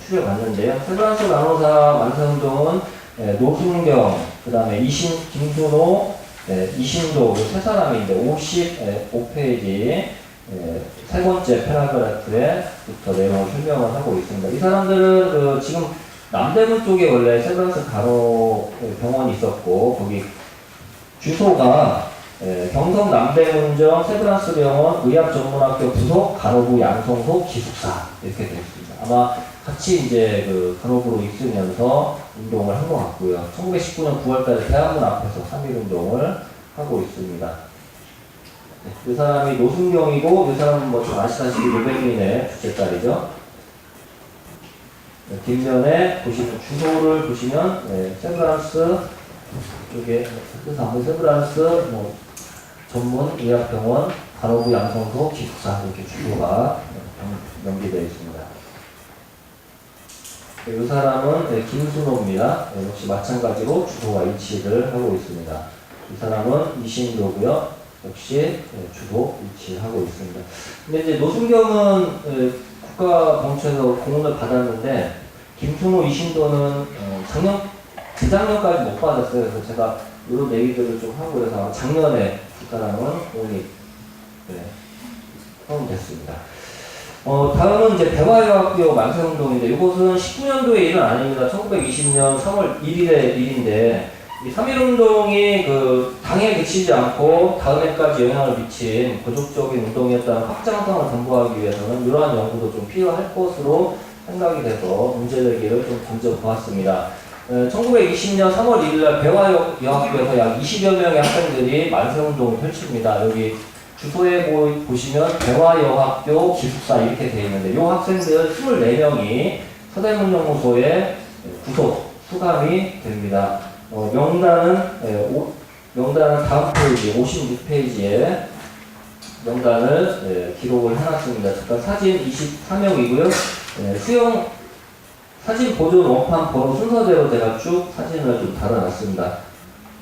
[SPEAKER 2] 추려봤는데요. 세브란스 간호사 만세운동은 노순경, 그 다음에 김순호, 이신도 세 사람인데 55페이지 세 번째 패러그래프에부터 내용을 설명을 하고 있습니다. 이 사람들은 지금 남대문 쪽에 원래 세브란스 간호병원이 있었고 거기 주소가 경성 남대문점 세브란스 병원 의학전문학교 부속 간호부 양성소 기숙사 이렇게 되어 있습니다. 아마 같이 이제 그 간호부로 있으면서 운동을 한 것 같고요. 1919년 9월달에 대학문 앞에서 3.1 운동을 하고 있습니다. 이 사람이 노순경이고 이 사람은 뭐 좀 아시다시피 노백민의 주최딸이죠. 뒷면에 보시면 주소를 보시면 세브란스 쪽에 세브란스 뭐 전문 의학병원 간호부 양성소 기숙사 이렇게 주소가 연기되어 있습니다. 이 사람은 김순호입니다. 역시 마찬가지로 주소와 일치를 하고 있습니다. 이 사람은 이신도고요. 역시 주소 일치하고 있습니다. 근데 이제 노순경은 국가봉처에서 공헌을 받았는데 김순호, 이신도는 재작년까지 못 받았어요. 그래서 제가 이런 얘기들을 좀 하고 그래서 작년에 두 사람은 공헌이 됐습니다. 다음은 이제 배화여학교 만세운동인데 이것은 19년도의 일은 아닙니다. 1920년 3월 1일의 일인데 이 3.1운동이 그 당에 그치지 않고 다음해까지 영향을 미친 고족적인 운동이었다는 확장성을 담보하기 위해서는 이러한 연구도 좀 필요할 것으로 생각이 돼서 문제제기를 좀 던져보았습니다. 1920년 3월 1일날 배화여학교에서 약 20여 명의 학생들이 만세운동을 펼칩니다. 여기 주소에 보시면 배화여학교 기숙사 이렇게 되어 있는데 이 학생들 24명이 서대문연구소에 구속, 수감이 됩니다. 명단은 다음 페이지 56페이지에 명단을 기록을 해놨습니다. 잠깐 사진 24명이고요. 수용 사진 보존 원판 번호 순서대로 제가 쭉 사진을 좀 달아놨습니다.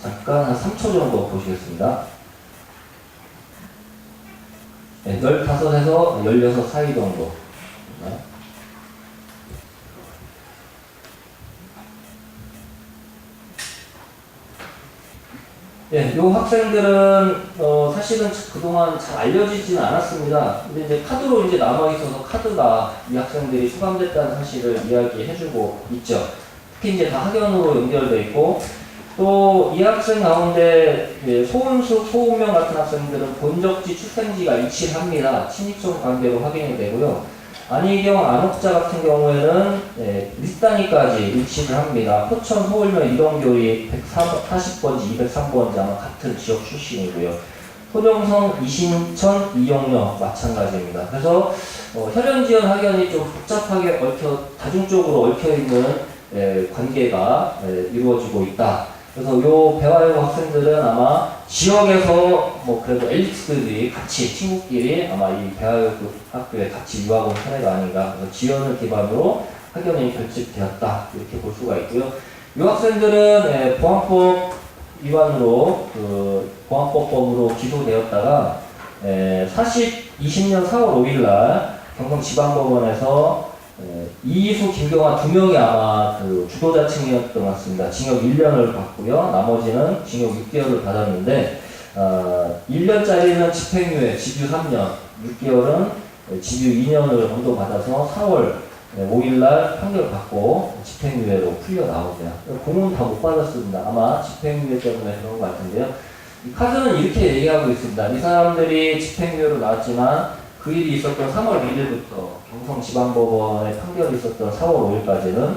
[SPEAKER 2] 잠깐 한 3초 정도 보시겠습니다. 15에서 16 사이 정도. 이 학생들은 사실은 그동안 잘 알려지지는 않았습니다. 근데 이제 카드로 이제 남아있어서 카드가 이 학생들이 수감됐다는 사실을 이야기해주고 있죠. 특히 이제 다 학연으로 연결돼 있고 또 이 학생 가운데 소은수, 소은명 같은 학생들은 본적지, 출생지가 일치합니다. 친입성 관계로 확인이 되고요. 안희경, 안옥자 같은 경우에는 밑단위까지 일치를 합니다. 포천, 서울면 이동교리 140번지, 203번지 아마 같은 지역 출신이고요. 토종성, 이신천, 이용녀 마찬가지입니다. 그래서 혈연지연 학연이 좀 복잡하게 다중적으로 얽혀있는 관계가 이루어지고 있다. 그래서 요 배화여고 학생들은 아마 지역에서 뭐 그래도 엘리트들이 같이 친구끼리 아마 이 배화여고 학교에 같이 유학 온 사례가 아닌가. 그래서 지연을 기반으로 학연이 결집되었다 이렇게 볼 수가 있고요. 이 학생들은 보안법 위반으로 보안법범으로 기소되었다가 20년 4월 5일날 경성지방법원에서 이희수, 김경화 두 명이 아마 주도자층이었던 것 같습니다. 징역 1년을 받고요. 나머지는 징역 6개월을 받았는데 1년짜리는 집행유예, 집유 3년, 6개월은 집유 2년을 언도받아서 4월 5일날 판결 받고 집행유예로 풀려 나오고요. 공은 다 못 받았습니다. 아마 집행유예 때문에 그런 것 같은데요. 이 카드는 이렇게 얘기하고 있습니다. 이 사람들이 집행유예로 나왔지만 그 일이 있었던 3월 1일부터 경성지방법원의 판결이 있었던 4월 5일까지는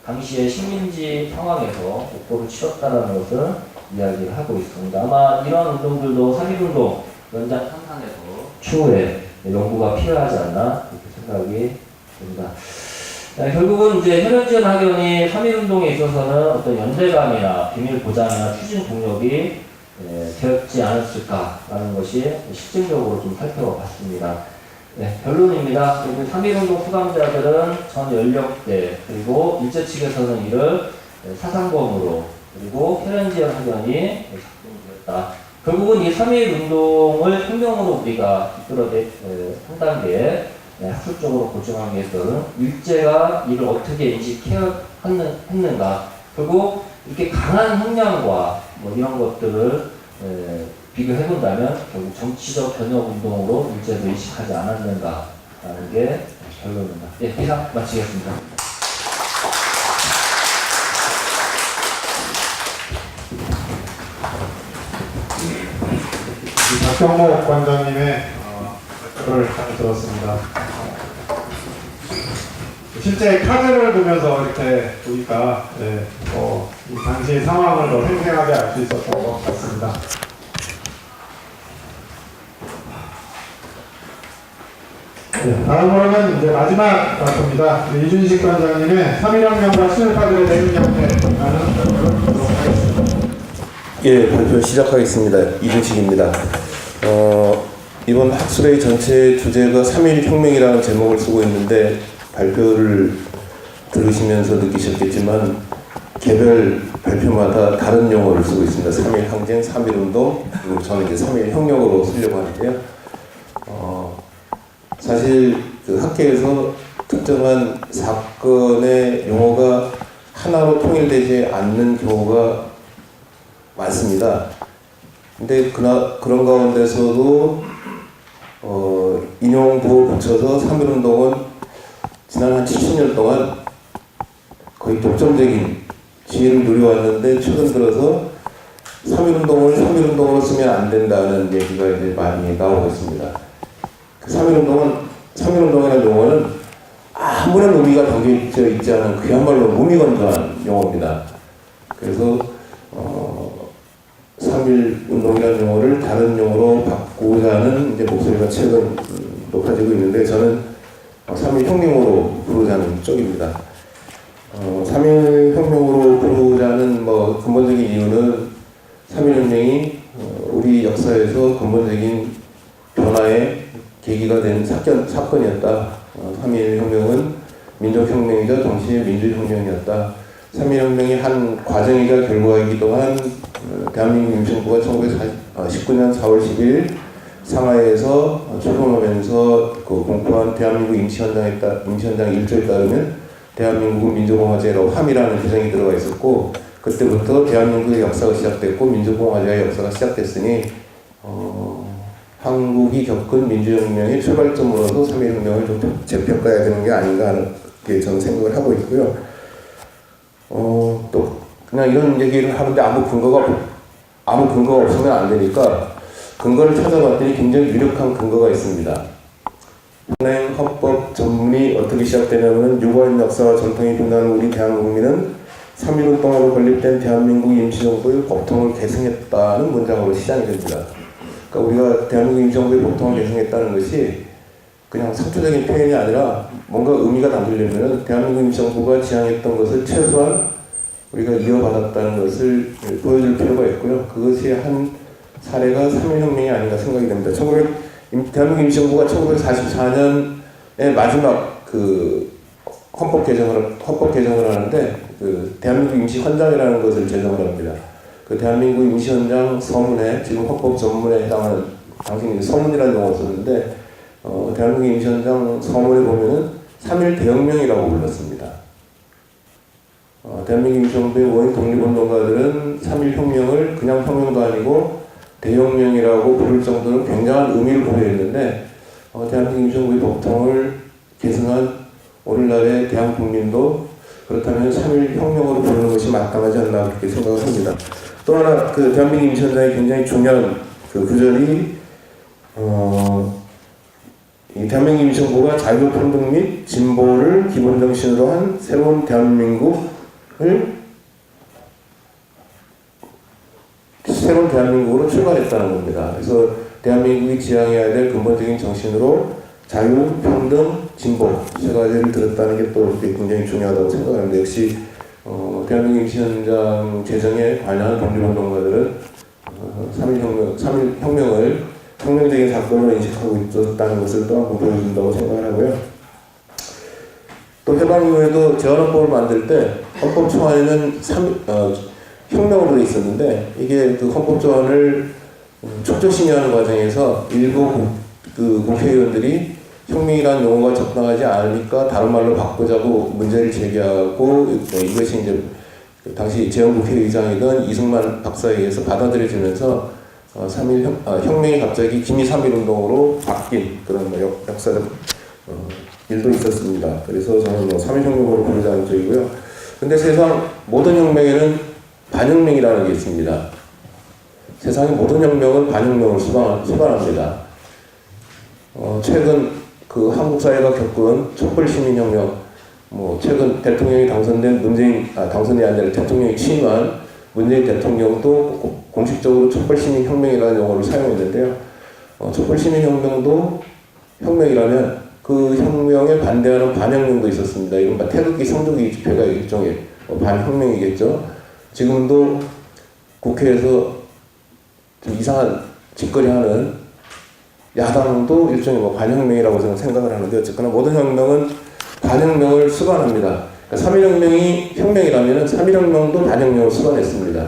[SPEAKER 2] 당시의 식민지 상황에서 옥고를 치렀다는 것을 이야기를 하고 있습니다. 아마 이런 운동들도 3.1운동 연장 상상에서 추후에 연구가 필요하지 않나 이렇게 생각이 듭니다. 결국은 이제 혈연지원 학연이 3.1운동에 있어서는 어떤 연대감이나 비밀 보장이나 추진 동력이 되었지 않았을까라는 것이 실증적으로 좀 살펴봤습니다. 네, 결론입니다. 3.1운동 수감자들은 전 연령대 그리고 일제 측에서는 이를 사상범으로 그리고 혈연지원 학연이 작동되었다. 결국은 이 3.1운동을 혁명으로 우리가 이끌어낸 한 단계 학술적으로 보증하기 위해서는 일제가 이를 어떻게 인식했는가, 그리고 이렇게 강한 형량과 뭐 이런 것들을 비교해본다면 결국 정치적 변혁 운동으로 일제도 인식하지 않았는가라는 게 결론입니다. 예, 이상 마치겠습니다.
[SPEAKER 1] 박경목 관장님의 발표를 잘 들었습니다. 실제 카드를 보면서 이렇게 보니까 이 당시의 상황을 더 생생하게 알 수 있었던 것 같습니다. 네, 다음으로는 이제 마지막 발표입니다. 이준식 관장님의 3.1혁명과 신일파들의 내면 형태라는 발표를 듣도록 하겠습니다.
[SPEAKER 3] 예, 발표 시작하겠습니다. 이준식입니다. 이번 학술회의 전체 주제가 3.1혁명이라는 제목을 쓰고 있는데 발표를 들으시면서 느끼셨겠지만 개별 발표마다 다른 용어를 쓰고 있습니다. 3.1 항쟁, 3.1 운동, 그리고 저는 이제 3.1 혁명으로 쓰려고 하는데요. 사실 그 학계에서 특정한 사건의 용어가 하나로 통일되지 않는 경우가 많습니다. 근데 그런 가운데서도 인용부호 붙여서 3.1운동은 지난 한 70년 동안 거의 독점적인 지위를 누려왔는데 최근 들어서 3.1운동을 3.1운동으로 쓰면 안 된다는 얘기가 이제 많이 나오고 있습니다. 그 3.1운동이라는 용어는 아무런 의미가 담겨져 있지 않은 그야말로 무미건조한 용어입니다. 그래서 3.1운동이라는 용어를 다른 용어로 바꾸자 하는 이제 목소리가 최근 높아지고 있는데 저는 3.1혁명으로 부르자는 쪽입니다. 3.1혁명으로 부르자는 근본적인 이유는 3.1혁명이 우리 역사에서 근본적인 변화의 계기가 된 사건이었다. 3.1혁명은 민족혁명이자 동시에 민주혁명이었다. 3.1혁명이 한 과정이자 결과이기도 한 대한민국 임시정부가 1919년 4월 10일 상하이에서 출범하면서 그 공포한 대한민국 임시헌장 1조에 따르면 대한민국은 민주공화제라고 함이라는 규정이 들어가 있었고, 그때부터 대한민국의 역사가 시작됐고 민주공화제의 역사가 시작됐으니 한국이 겪은 민주혁명의 출발점으로서 3.1혁명을 좀 재평가해야 되는 게 아닌가 하는 게 저는 생각을 하고 있고요. 또 그냥 이런 얘기를 하는데 아무 근거가 없으면 안 되니까 근거를 찾아봤더니 굉장히 유력한 근거가 있습니다. 현행 헌법 전문이 어떻게 시작되냐면 유구한 역사와 전통이 빛나는 우리 대한국민은 3.1운동으로 건립된 대한민국 임시정부의 법통을 계승했다는 문장으로 시작이 됩니다. 그러니까 우리가 대한민국 임시정부의 법통을 계승했다는 것이 그냥 상투적인 표현이 아니라 뭔가 의미가 담기려면 대한민국 임시정부가 지향했던 것을 최소한 우리가 이어받았다는 것을 보여줄 필요가 있고요. 그것이 한 사례가 3.1혁명이 아닌가 생각이 됩니다. 대한민국 임시정부가 1944년에 마지막 그 헌법 개정을 하는데 그 대한민국 임시헌장이라는 것을 제정을 합니다. 그 대한민국 임시헌장 서문에 지금 헌법 전문에 해당하는 당시 서문이라는 용어를 썼는데 대한민국 임시헌장 서문에 보면은 3.1 대혁명이라고 불렀습니다. 대한민국 임시정부의 원인 독립운동가들은 3.1 혁명을 그냥 혁명도 아니고 대혁명이라고 부를 정도로 굉장한 의미를 부여했는데 대한민국 임시정부의 법통을 계승한 오늘날의 대한국민도 그렇다면 3.1 혁명으로 부르는 것이 마땅하지 않나 그렇게 생각을 합니다. 또 하나 그 대한민국 임시헌장의 굉장히 중요한 그 구절이 이 대한민국 임시정부가 자유평등 및 진보를 기본 정신으로 한 새로운 대한민국을 새로운 대한민국으로 출발했다는 겁니다. 그래서 대한민국이 지향해야 될 근본적인 정신으로 자유, 평등, 진보 세 가지를 들었다는 게 또 굉장히 중요하다고 생각합니다. 역시 대한민국 임시현장 제정에 관여한 독립운동가들은 3.1 혁명을 혁명적인 사건으로 인식하고 있었다는 것을 또 한번 보여준다고 생각을 하고요. 또 해방 이후에도 재헌헌법을 만들 때 헌법 초안에는 혁명으로 되어 있었는데 이게 그 헌법 조안을 촉조심의하는 과정에서 일부 국회의원들이 혁명이라는 용어가 적당하지 않으니까 다른 말로 바꾸자고 문제를 제기하고 이것이 이제 당시 재헌국회의장이던 이승만 박사에 의해서 받아들여지면서 3.1 혁명이 갑자기 기미 3.1 운동으로 바뀐 그런 역사적 일도 있었습니다. 그래서 저는 3.1 혁명으로 부르자는 쪽이고요. 근데 세상 모든 혁명에는 반혁명이라는 게 있습니다. 세상의 모든 혁명은 반혁명을 수반합니다. 최근 그 한국 사회가 겪은 촛불 시민혁명, 최근 대통령이 당선이 아니라 대통령이 취임한 문재인 대통령도 공식적으로 촛불 시민혁명이라는 용어를 사용했는데요. 촛불 시민혁명도 혁명이라면 그 혁명에 반대하는 반혁명도 있었습니다. 이른바 태극기 성조기 집회가 일종의 반혁명이겠죠. 지금도 국회에서 좀 이상한 짓거리하는 야당도 일종의 반혁명이라고 저는 생각을 하는데 어쨌거나 모든 혁명은 반혁명을 수반합니다. 그러니까 3.1 혁명이 혁명이라면 3.1 혁명도 반혁명을 수반했습니다.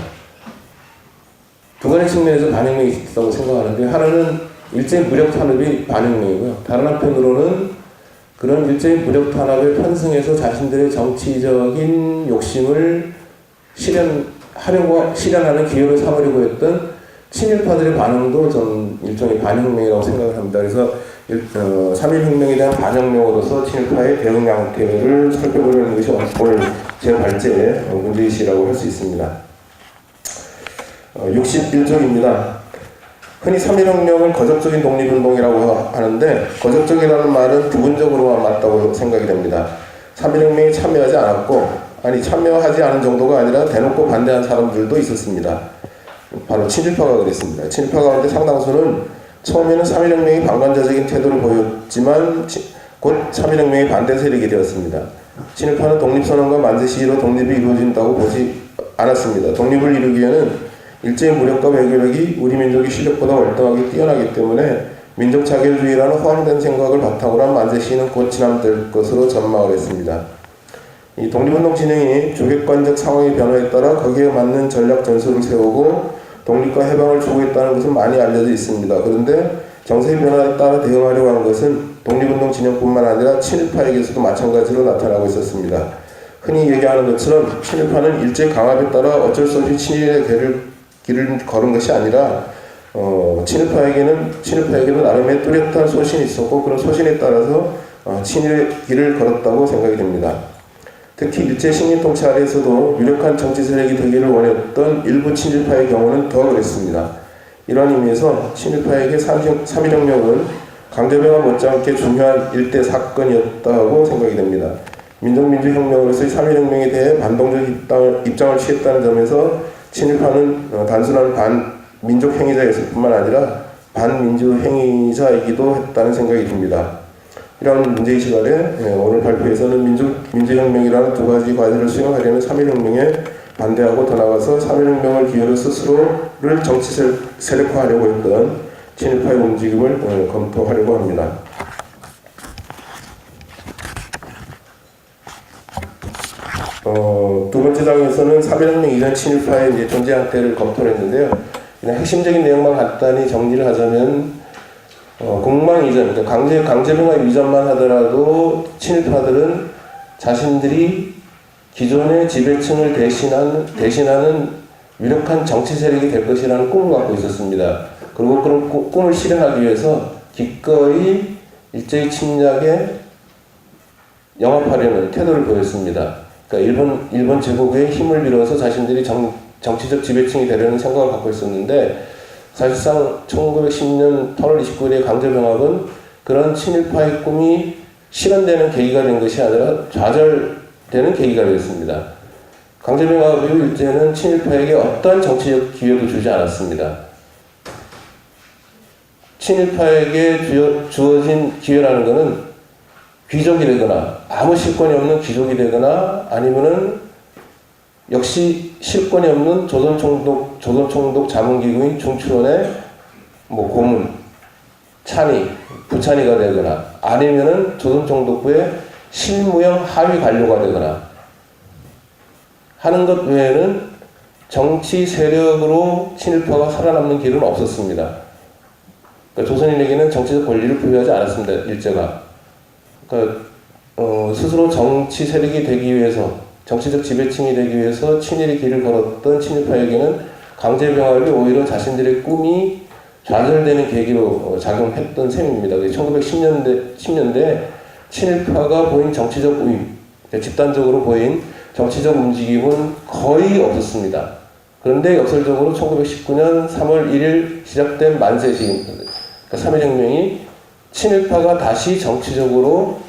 [SPEAKER 3] 두 가지 측면에서 반혁명이 있다고 생각하는데 하나는 일제의 무력 탄압이 반혁명이고요. 다른 한편으로는 그런 일제의 무력 탄압에 편승해서 자신들의 정치적인 욕심을 실현하는 기회를 삼으려고 했던 친일파들의 반응도 저는 일종의 반혁명이라고 생각을 합니다. 그래서 3.1 혁명에 대한 반혁명으로서 친일파의 대응 양태를 살펴보려는 것이 오늘 제 발제의 문제의식이라고 할 수 있습니다. 61쪽입니다. 흔히 3.1 혁명을 거적적인 독립운동이라고 하는데 거적적이라는 말은 부분적으로만 맞다고 생각이 됩니다. 3.1 혁명에 참여하지 않았고 참여하지 않은 정도가 아니라 대놓고 반대한 사람들도 있었습니다. 바로 친일파가 그랬습니다. 친일파 가운데 상당수는 처음에는 3.1 혁명이 방관자적인 태도를 보였지만 곧 3.1 혁명의 반대 세력이 되었습니다. 친일파는 독립선언과 만세 시위로 독립이 이루어진다고 보지 않았습니다. 독립을 이루기에는 일제의 무력과 외교력이 우리 민족의 실력보다 월등하게 뛰어나기 때문에 민족 자결주의라는 허황된 생각을 바탕으로 한 만세 시위는 곧 진압될 것으로 전망을 했습니다. 이 독립운동 진영이 주객관적 상황의 변화에 따라 거기에 맞는 전략 전술을 세우고 독립과 해방을 추구했다는 것은 많이 알려져 있습니다. 그런데 정세의 변화에 따라 대응하려고 하는 것은 독립운동 진영뿐만 아니라 친일파에게서도 마찬가지로 나타나고 있었습니다. 흔히 얘기하는 것처럼 친일파는 일제 강압에 따라 어쩔 수 없이 친일의 길을 걸은 것이 아니라 친일파에게는 나름의 뚜렷한 소신이 있었고 그런 소신에 따라서 친일의 길을 걸었다고 생각이 됩니다. 특히 일제 식민 통치 아래에서도 유력한 정치 세력이 되기를 원했던 일부 친일파의 경우는 더 그랬습니다. 이러한 의미에서 친일파에게 3.1 혁명은 강제병과 못지않게 중요한 일대 사건이었다고 생각이 됩니다. 민족민주혁명으로서의 3.1 혁명에 대해 반동적 입장을 취했다는 점에서 친일파는 단순한 반민족 행위자였을 뿐만 아니라 반민주 행위자이기도 했다는 생각이 듭니다. 이런 문제의식 아래 오늘 발표에서는 민주혁명이라는 두 가지 과제를 수행하려는 3.1 혁명에 반대하고 더 나아가서 3.1 혁명을 기회로 스스로를 정치 세력화하려고 했던 친일파의 움직임을 검토하려고 합니다. 두 번째 장에서는 3.1 혁명 이전 친일파의 존재 형태를 검토를 했는데요. 그냥 핵심적인 내용만 간단히 정리를 하자면 공무망 이전, 그러니까 강제병합 이전만 하더라도 친일파들은 자신들이 기존의 지배층을 대신하는 유력한 정치 세력이 될 것이라는 꿈을 갖고 있었습니다. 그리고 그런 꿈을 실현하기 위해서 기꺼이 일제의 침략에 영합하려는 태도를 보였습니다. 그러니까 일본 제국의 힘을 빌어서 자신들이 정치적 지배층이 되려는 생각을 갖고 있었는데 사실상 1910년 8월 29일의 강제병합은 그런 친일파의 꿈이 실현되는 계기가 된 것이 아니라 좌절되는 계기가 되었습니다. 강제병합 이후 일제는 친일파에게 어떠한 정치적 기회도 주지 않았습니다. 친일파에게 주어진 기회라는 것은 귀족이 되거나 아무 실권이 없는 귀족이 되거나 아니면은 역시 실권이 없는 조선총독 자문기구인 중추원의 뭐 고문, 찬이, 부찬이가 되거나 아니면은 조선총독부의 실무형 하위 관료가 되거나 하는 것 외에는 정치 세력으로 친일파가 살아남는 길은 없었습니다. 그러니까 조선인에게는 정치적 권리를 부여하지 않았습니다. 일제가. 그러니까 스스로 정치 세력이 되기 위해서, 정치적 지배층이 되기 위해서 친일의 길을 걸었던 친일파에게는 강제병합이 오히려 자신들의 꿈이 좌절되는 계기로 작용했던 셈입니다. 1910년대 친일파가 보인 정치적 우위, 집단적으로 보인 정치적 움직임은 거의 없었습니다. 그런데 역설적으로 1919년 3월 1일 시작된 만세시위, 그러니까 3.1혁명이 친일파가 다시 정치적으로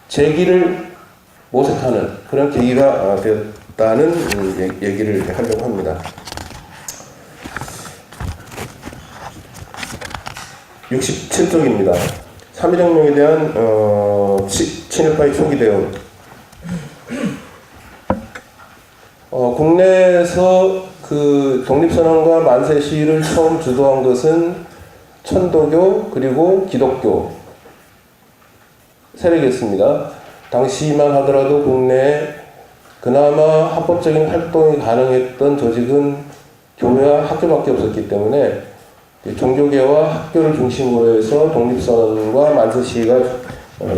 [SPEAKER 3] 재기를 모색하는 그런 계기가 되었다는 얘기를 하려고 합니다. 67쪽입니다. 3.1혁명에 대한 친일파의 초기 대응. 국내에서 그 독립선언과 만세 시위를 처음 주도한 것은 천도교 그리고 기독교 세력이었습니다. 당시만 하더라도 국내에 그나마 합법적인 활동이 가능했던 조직은 교회와 학교밖에 없었기 때문에 종교계와 학교를 중심으로 해서 독립선언과 만세 시위가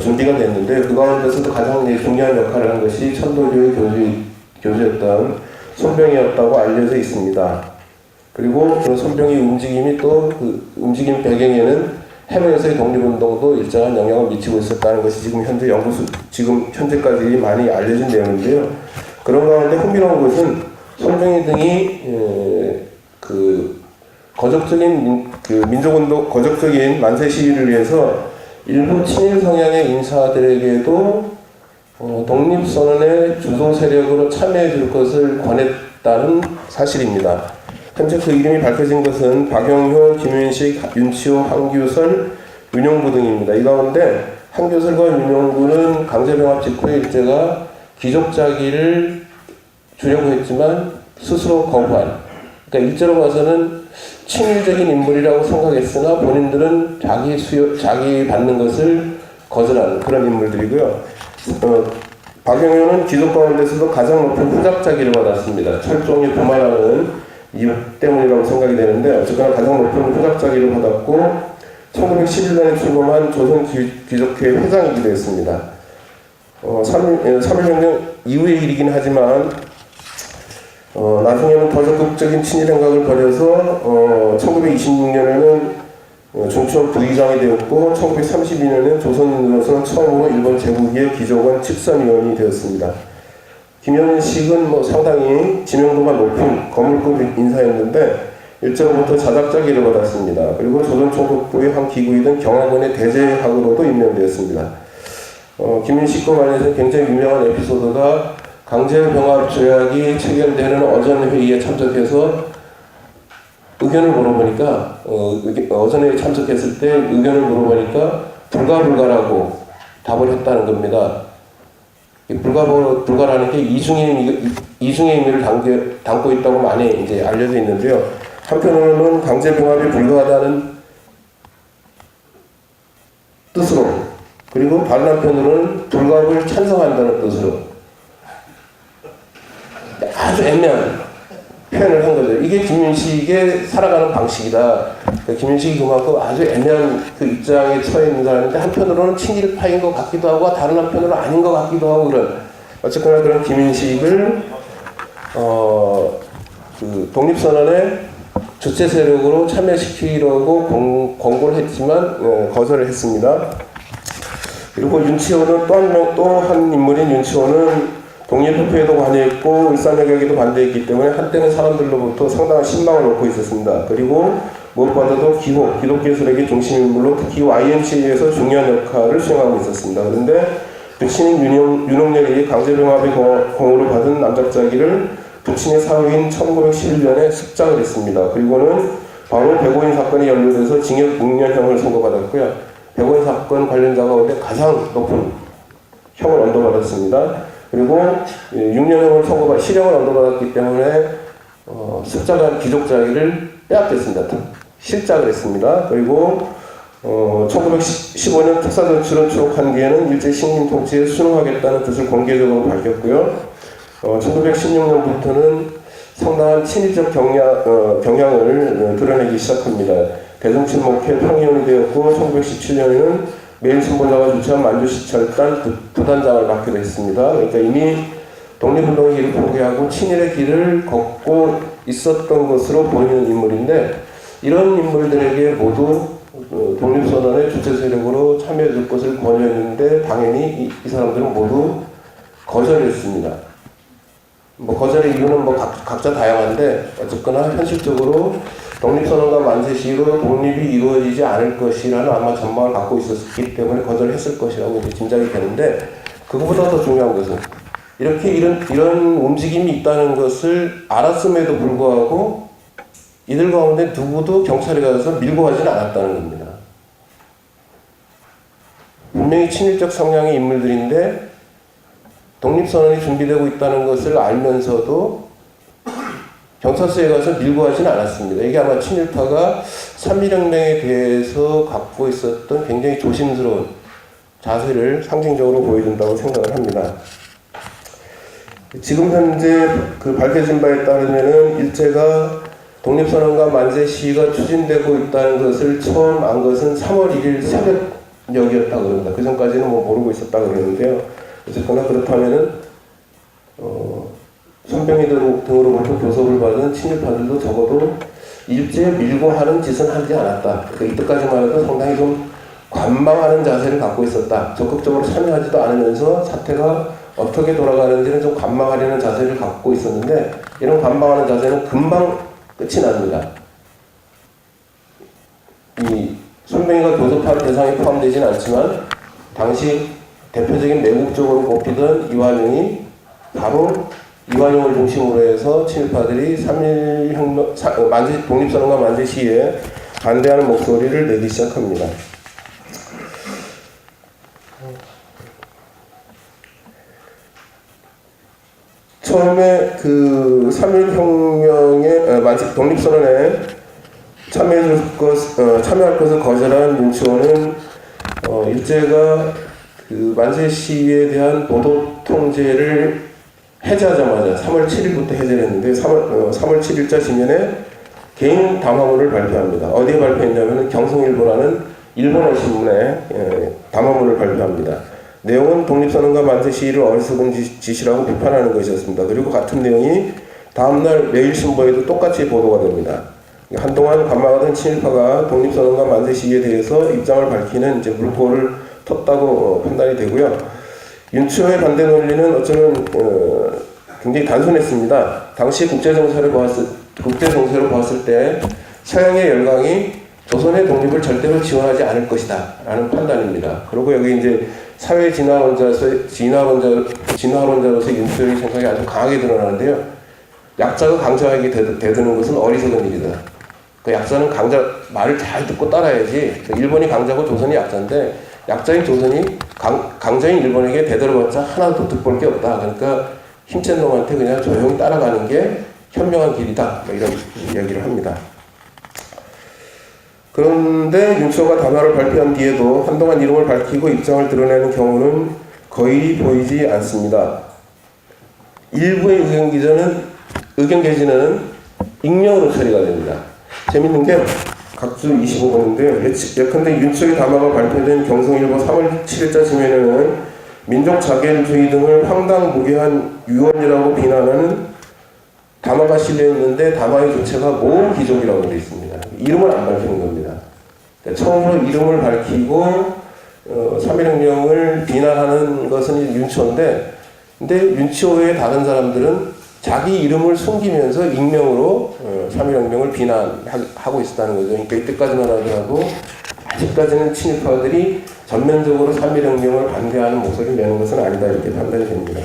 [SPEAKER 3] 준비가 됐는데 그 가운데서도 가장 중요한 역할을 한 것이 천도교의 교주였던 손병이었다고 알려져 있습니다. 그리고 그 손병의 움직임이 또 그 움직임 배경에는 해외에서의 독립운동도 일정한 영향을 미치고 있었다는 것이 지금 현재까지 많이 알려진 내용인데요. 그런 가운데 흥미로운 것은 손병희 등이 그 거적적인 거적적인 만세 시위를 위해서 일부 친일 성향의 인사들에게도 독립선언의 주도 세력으로 참여해 줄 것을 권했다는 사실입니다. 현재 그 이름이 밝혀진 것은 박영효, 김윤식, 윤치호, 한규설, 윤용구 등입니다. 이 가운데 한규설과 윤용구는 강제병합 직후에 일제가 귀족자기를 주려고 했지만 스스로 거부한, 그러니까 일제로 봐서는 친일적인 인물이라고 생각했으나 본인들은 자기 받는 것을 거절하는 그런 인물들이고요. 박영효는 귀족 가운데서도 가장 높은 후작자기를 받았습니다. 철종이 도말하는 이유 때문이라고 생각이 되는데 어쨌거나 가장 높은 후작자기를 받았고 1911년에 출범한 조선귀족회 회장이기도 했습니다. 3.1혁명 이후의 일이긴 하지만 나중에는 더 적극적인 친일 행각을 벌여서 1926년에는 중추원 부의장이 되었고 1932년에는 조선으로서는 처음으로 일본 제국의 귀족원 칙선위원이 되었습니다. 김현식은 상당히 지명도가 높은 거물급 인사였는데 일제로부터 자작자기를 받았습니다. 그리고 조선총독부의 한 기구이던 경화군의 대제학으로도 임명되었습니다. 김윤식과 관련해서 굉장히 유명한 에피소드가 강제병합 조약이 체결되는 어전회의에 참석해서 의견을 물어보니까 어전회의에 참석했을 때 의견을 물어보니까 불가라고 답을 했다는 겁니다. 불가라는 게 이중의 의미를 담고 있다고 많이 이제 알려져 있는데요. 한편으로는 강제병합이 불가하다는 뜻으로, 그리고 다른 한편으로는 불가합을 찬성한다는 뜻으로 아주 애매한 표현을 한 거죠. 이게 김윤식의 살아가는 방식이다. 김윤식이 그만큼 아주 애매한 그 입장에 처해 있는 사람인데 한편으로는 친일파인 것 같기도 하고 다른 한편으로는 아닌 것 같기도 하고 그런, 어쨌거나 그런 김윤식을 그 독립선언의 주체 세력으로 참여시키려고 권고를 했지만 거절을 했습니다. 그리고 윤치호는 또 한 인물인 윤치호는 독립투표에도 관여했고 일산여객에도 반대했기 때문에 한때는 사람들로부터 상당한 신망을 얻고 있었습니다. 그리고 무엇보다도 기독교 세력의 중심 인물로 특히 YMCA에서 중요한 역할을 수행하고 있었습니다. 그런데 부친인 윤옥열이 강제병합의 공으로 받은 남작자기를 부친의 사위인 1911년에 습작을 했습니다. 그리고는 바로 백오인 사건이 연루돼서 징역 6년형을 선고받았고요. 백오인 사건 관련자 가운데 가장 높은 형을 언도받았습니다. 그리고 6년형을 실형을 언도받았기 때문에 습작한 귀족자기를 빼앗겼습니다. 실작을 했습니다. 그리고 1915년 특사전출을 추록한 뒤에는 일제 식민 통치에 순응하겠다는 뜻을 공개적으로 밝혔고요. 1916년부터는 상당한 친일적 경향을 드러내기 시작합니다. 대정친목회 평의원이 되었고 1917년에는 매일신보사가 주최한 만주시찰단 부단장을 맡기도 했습니다. 그러니까 이미 독립운동의 길을 포기하고 친일의 길을 걷고 있었던 것으로 보이는 인물인데, 이런 인물들에게 모두 독립선언의 주체 세력으로 참여해줄 것을 권유했는데 당연히 이 사람들은 모두 거절했습니다. 거절의 이유는 각자 다양한데 어쨌거나 현실적으로 독립선언과 만세 시위로 독립이 이루어지지 않을 것이라는 아마 전망을 갖고 있었기 때문에 거절했을 것이라고 이제 짐작이 되는데, 그것보다 더 중요한 것은 이렇게 이런 움직임이 있다는 것을 알았음에도 불구하고 이들 가운데 누구도 경찰에 가서 밀고 가지는 않았다는 겁니다. 분명히 친일적 성향의 인물들인데 독립선언이 준비되고 있다는 것을 알면서도 경찰서에 가서 밀고 가지는 않았습니다. 이게 아마 친일파가 3.1혁명에 대해서 갖고 있었던 굉장히 조심스러운 자세를 상징적으로 보여준다고 생각을 합니다. 지금 현재 밝혀진 바에 따르면은 일제가 독립선언과 만세 시위가 추진되고 있다는 것을 처음 안 것은 3월 1일 새벽녘이었다고 그럽니다. 그 전까지는 모르고 있었다고 그러는데요. 어쨌거나 그렇다면은 손병희 등으로부터 교섭을 받은 친일파들도 적어도 일제에 밀고 하는 짓은 하지 않았다. 이때까지만 해도 상당히 좀 관망하는 자세를 갖고 있었다. 적극적으로 참여하지도 않으면서 사태가 어떻게 돌아가는지는 좀 관망하려는 자세를 갖고 있었는데, 이런 관망하는 자세는 금방 끝이 납니다. 이 손병희가 교섭할 대상에 포함되지는 않지만 당시 대표적인 매국적으로 꼽히던 이완용이 바로 이완용을 중심으로 해서 친일파들이 3.1혁명, 독립선언과 만세 시위에 반대하는 목소리를 내기 시작합니다. 처음에 3.1혁명의 독립선언에 참여할 것을 거절한 윤치호는 일제가 만세 시위에 대한 보도 통제를 해제하자마자 3월 7일부터 해제를 했는데 3월 7일자 지면에 개인 담화문을 발표합니다. 어디에 발표했냐면 경성일보라는 일본어 신문에 담화문을 발표합니다. 내용은 독립선언과 만세 시위를 어리석은 짓이라고 비판하는 것이었습니다. 그리고 같은 내용이 다음날 매일신보에도 똑같이 보도가 됩니다. 한동안 관망하던 친일파가 독립선언과 만세 시위에 대해서 입장을 밝히는 물꼬를 텄다고 판단이 되고요. 윤치호의 반대 논리는 어쩌면 굉장히 단순했습니다. 당시 국제정세로 보았을 때 서양의 열강이 조선의 독립을 절대로 지원하지 않을 것이다 라는 판단입니다. 그리고 여기 이제 사회 진화론자로서 윤치호의 생각이 아주 강하게 드러나는데요. 약자가 강자에게 대드는 것은 어리석은 일이다. 그 약자는 강자 말을 잘 듣고 따라야지. 일본이 강자고 조선이 약자인데 약자인 조선이 강자인 일본에게 대들어봤자 하나도 득볼 게 없다. 그러니까 힘센 놈한테 그냥 조용히 따라가는 게 현명한 길이다. 이런 이야기를 합니다. 그런데 윤치호가 담화를 발표한 뒤에도 한동안 이름을 밝히고 입장을 드러내는 경우는 거의 보이지 않습니다. 일부의 의견 게시는 익명으로 처리가 됩니다. 재밌는 게 각주 25번인데요. 예컨대 윤치호의 담화가 발표된 경성일보 3월 7일자 지면에는 민족 자결주의 등을 황당무계한 유언이라고 비난하는 담화가 실려있는데 담화의 주체가 모 귀족이라고 되어 있습니다. 이름을 안 밝히는 겁니다. 처음으로 이름을 밝히고 3.1혁명을 비난하는 것은 윤치호인데, 근데 윤치호의 다른 사람들은 자기 이름을 숨기면서 익명으로 3.1혁명을 비난하고 있었다는 거죠. 그러니까 이때까지만 하더라도 아직까지는 친일파들이 전면적으로 3.1혁명을 반대하는 목소리를 내는 것은 아니다 이렇게 판단이 됩니다.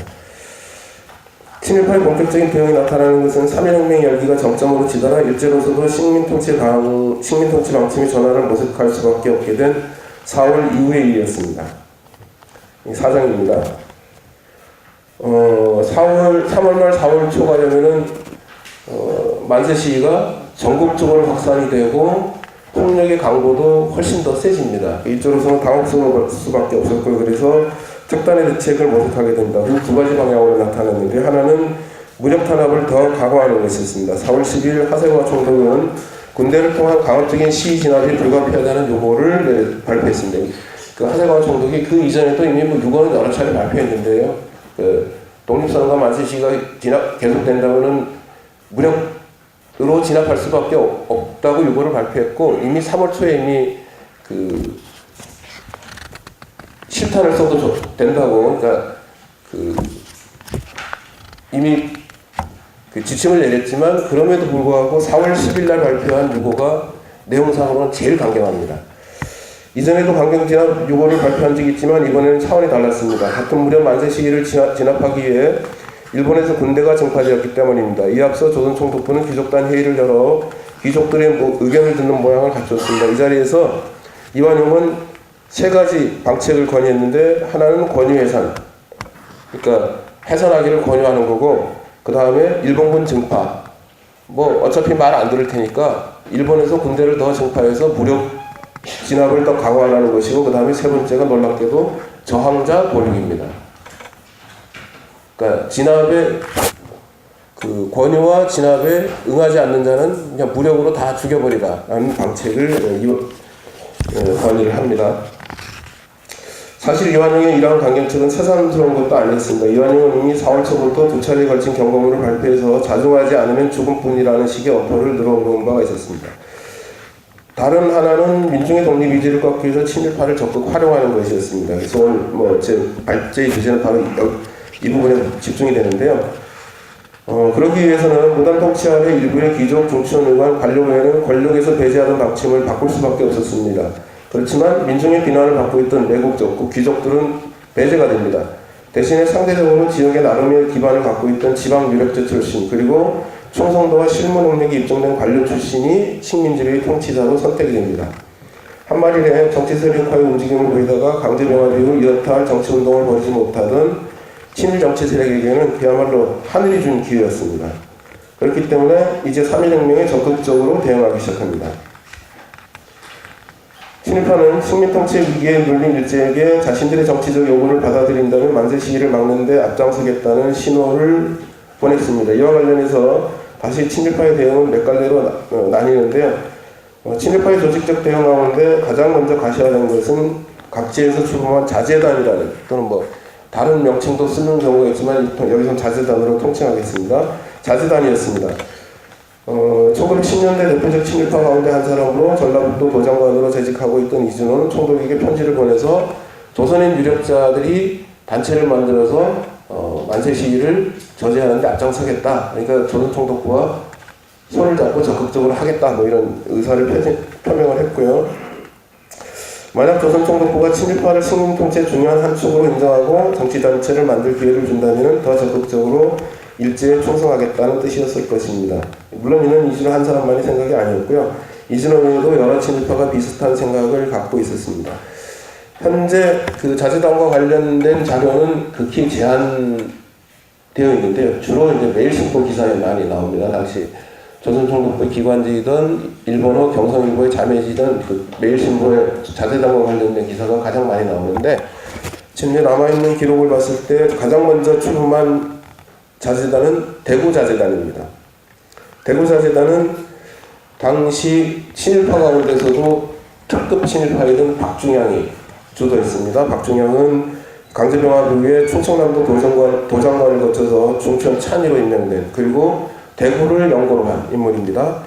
[SPEAKER 3] 친일파의 본격적인 대응이 나타나는 것은 3.1혁명의 열기가 정점으로 치더라 일제로서도 식민통치 방침이 전환을 모색할 수밖에 없게 된 4월 이후의 일이었습니다. 이 사장입니다. 3월 말 4월 초 가려면은 만세 시위가 전국적으로 확산이 되고 폭력의 강도도 훨씬 더 세집니다. 일조로서는 당혹스러울 수밖에 없었고 그래서 특단의 대책을 모색하게 된다. 그 두 가지 방향으로 나타났는데 하나는 무력 탄압을 더 강화하는 것이었습니다. 4월 10일 하세화 총독은 군대를 통한 강압적인 시위 진압이 불가피하다는 요구를 발표했습니다. 그 하세화 총독이 그 이전에도 이미 유고는 여러 차례 발표했는데요. 독립선언과 만세 시위가 계속된다면은 무력으로 진압할 수밖에 없다고 요구를 발표했고 이미 3월 초에 이미 실탄을 써도 된다고 그러니까 이미 지침을 내렸지만 그럼에도 불구하고 4월 10일 날 발표한 유고가 내용상으로는 제일 강경합니다. 이전에도 강경 진압 유고를 발표한 적이 있지만 이번에는 차원이 달랐습니다. 같은 무렵 만세 시기를 진압하기 위해 일본에서 군대가 증파되었기 때문입니다. 이에 앞서 조선 총독부는 귀족단 회의를 열어 귀족들의 의견을 듣는 모양을 갖췄습니다. 이 자리에서 이완용은 세 가지 방책을 건의했는데 하나는 권유해산, 그러니까 해산하기를 권유하는 거고 그 다음에 일본군 증파, 어차피 말 안 들을 테니까 일본에서 군대를 더 증파해서 무력 진압을 더 강화하는 것이고 그 다음에 세 번째가 놀랍게도 저항자 보육입니다. 그러니까 진압의 권유와 진압에 응하지 않는 자는 그냥 무력으로 다 죽여버리라라는 방책을 건의를 합니다. 사실 이완용의 이러한 강경책은 새삼스러운 것도 아니었습니다. 이완용은 이미 4월 초부터 두 차례에 걸친 경고문을 발표해서 자중하지 않으면 죽음뿐이라는 식의 어포를 늘어놓은 바가 있었습니다. 다른 하나는 민중의 독립의지를 꺾기 위해서 친일파를 적극 활용하는 것이었습니다. 그래서 오늘 제 발제의 주제는 바로 이 부분에 집중이 되는데요. 그러기 위해서는 무단 통치 아래 일부의 귀족, 중천, 의관, 관료회는 권력에서 배제하던 방침을 바꿀 수밖에 없었습니다. 그렇지만 민중의 비난을 받고 있던 내국적 귀족들은 배제가 됩니다. 대신에 상대적으로 지역의 나름의 기반을 갖고 있던 지방 유력자 출신 그리고 충성도와 실무 능력이 입증된 관료 출신이 식민지배의 통치자로 선택이 됩니다. 한마디로 정치 세력화의 움직임을 보이다가 강제병합 이후 이렇다 할 정치운동을 벌이지 못하던 친일 정치 세력에게는 그야말로 하늘이 준 기회였습니다. 그렇기 때문에 이제 3.1혁명에 적극적으로 대응하기 시작합니다. 친일파는 식민통치 위기에 눌린 일제에게 자신들의 정치적 요구를 받아들인다면 만세 시위를 막는 데 앞장서겠다는 신호를 보냈습니다. 이와 관련해서 다시 친일파의 대응은 몇 갈래로 나뉘는데요. 친일파의 조직적 대응 가운데 가장 먼저 가셔야 하는 것은 각지에서 출범한 자재단이라는 또는 다른 명칭도 쓰는 경우가 있지만 여기서는 자재단으로 통칭하겠습니다. 자재단이었습니다. 1910년대 대표적 친일파 가운데 한 사람으로 전라북도 도장관으로 재직하고 있던 이준호는 총독에게 편지를 보내서 조선인 유력자들이 단체를 만들어서 만세 시위를 저지하는 데 앞장서겠다. 그러니까 조선 총독부와 손을 잡고 적극적으로 하겠다. 이런 의사를 표명을 했고요. 만약 조선 총독부가 친일파를 식민 통치의 중요한 한 축으로 인정하고 정치단체를 만들 기회를 준다면 더 적극적으로 일제에 충성하겠다는 뜻이었을 것입니다. 물론 이는 이준호 한 사람만의 생각이 아니었고요. 이준호 외에도 여러 친일파가 비슷한 생각을 갖고 있었습니다. 현재 자재단과 관련된 자료는 극히 제한되어 있는데요. 주로 이제 매일신보 기사에 많이 나옵니다. 당시 조선 총독부 기관지이던 일본어 경성일보의 자매지던 매일신보의 자재단과 관련된 기사가 가장 많이 나오는데 지금 남아있는 기록을 봤을 때 가장 먼저 출범한 자재단은 대구자재단입니다. 대구자재단은 당시 친일파 가운데서도 특급 친일파이던 박중양이 주도했습니다. 박중양은 강제병합 이후에 충청남도 도장관을 거쳐서 중천 찬의로 임명된 그리고 대구를 연고로 한 인물입니다.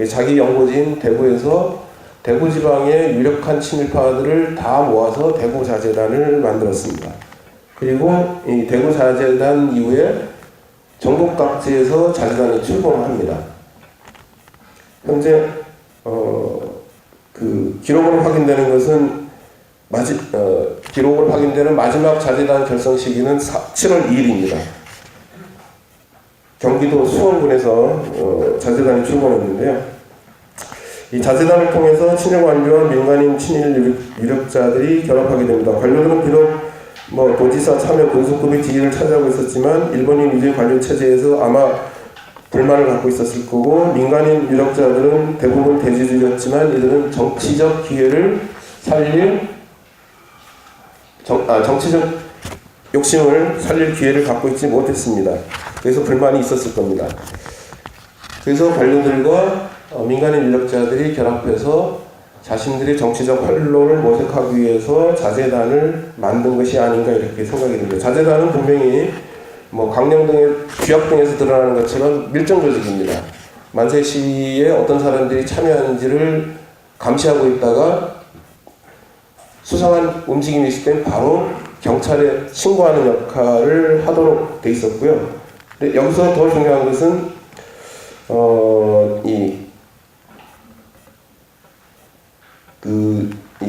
[SPEAKER 3] 자기 연고지인 대구에서 대구 지방의 유력한 친일파들을 다 모아서 대구자재단을 만들었습니다. 그리고 이 대구자재단 이후에 전국 각지에서 자재단이 출범합니다. 현재 기록으로 확인되는 것은 기록을 확인되는 마지막 자재단 결성 시기는 7월 2일입니다. 경기도 수원군에서 자재단이 출범했는데요. 이 자재단을 통해서 친일 관료와 민간인 친일 유력자들이 결합하게 됩니다. 관료들은 비록 도지사 참여 군수급의 지위를 차지하고 있었지만 일본인 위주의 관료 체제에서 아마 불만을 갖고 있었을 거고, 민간인 유력자들은 대부분 대주주였지만 이들은 정치적 기회를 살릴 정치적 욕심을 살릴 기회를 갖고 있지 못했습니다. 그래서 불만이 있었을 겁니다. 그래서 관료들과 민간인 인력자들이 결합해서 자신들의 정치적 활로를 모색하기 위해서 자재단을 만든 것이 아닌가 이렇게 생각이 듭니다. 자재단은 분명히 강령 등의 규약 등에서 드러나는 것처럼 밀정 조직입니다. 만세 시위에 어떤 사람들이 참여하는지를 감시하고 있다가 수상한 움직임이 있을 땐 바로 경찰에 신고하는 역할을 하도록 돼 있었고요. 근데 여기서 더 중요한 것은 이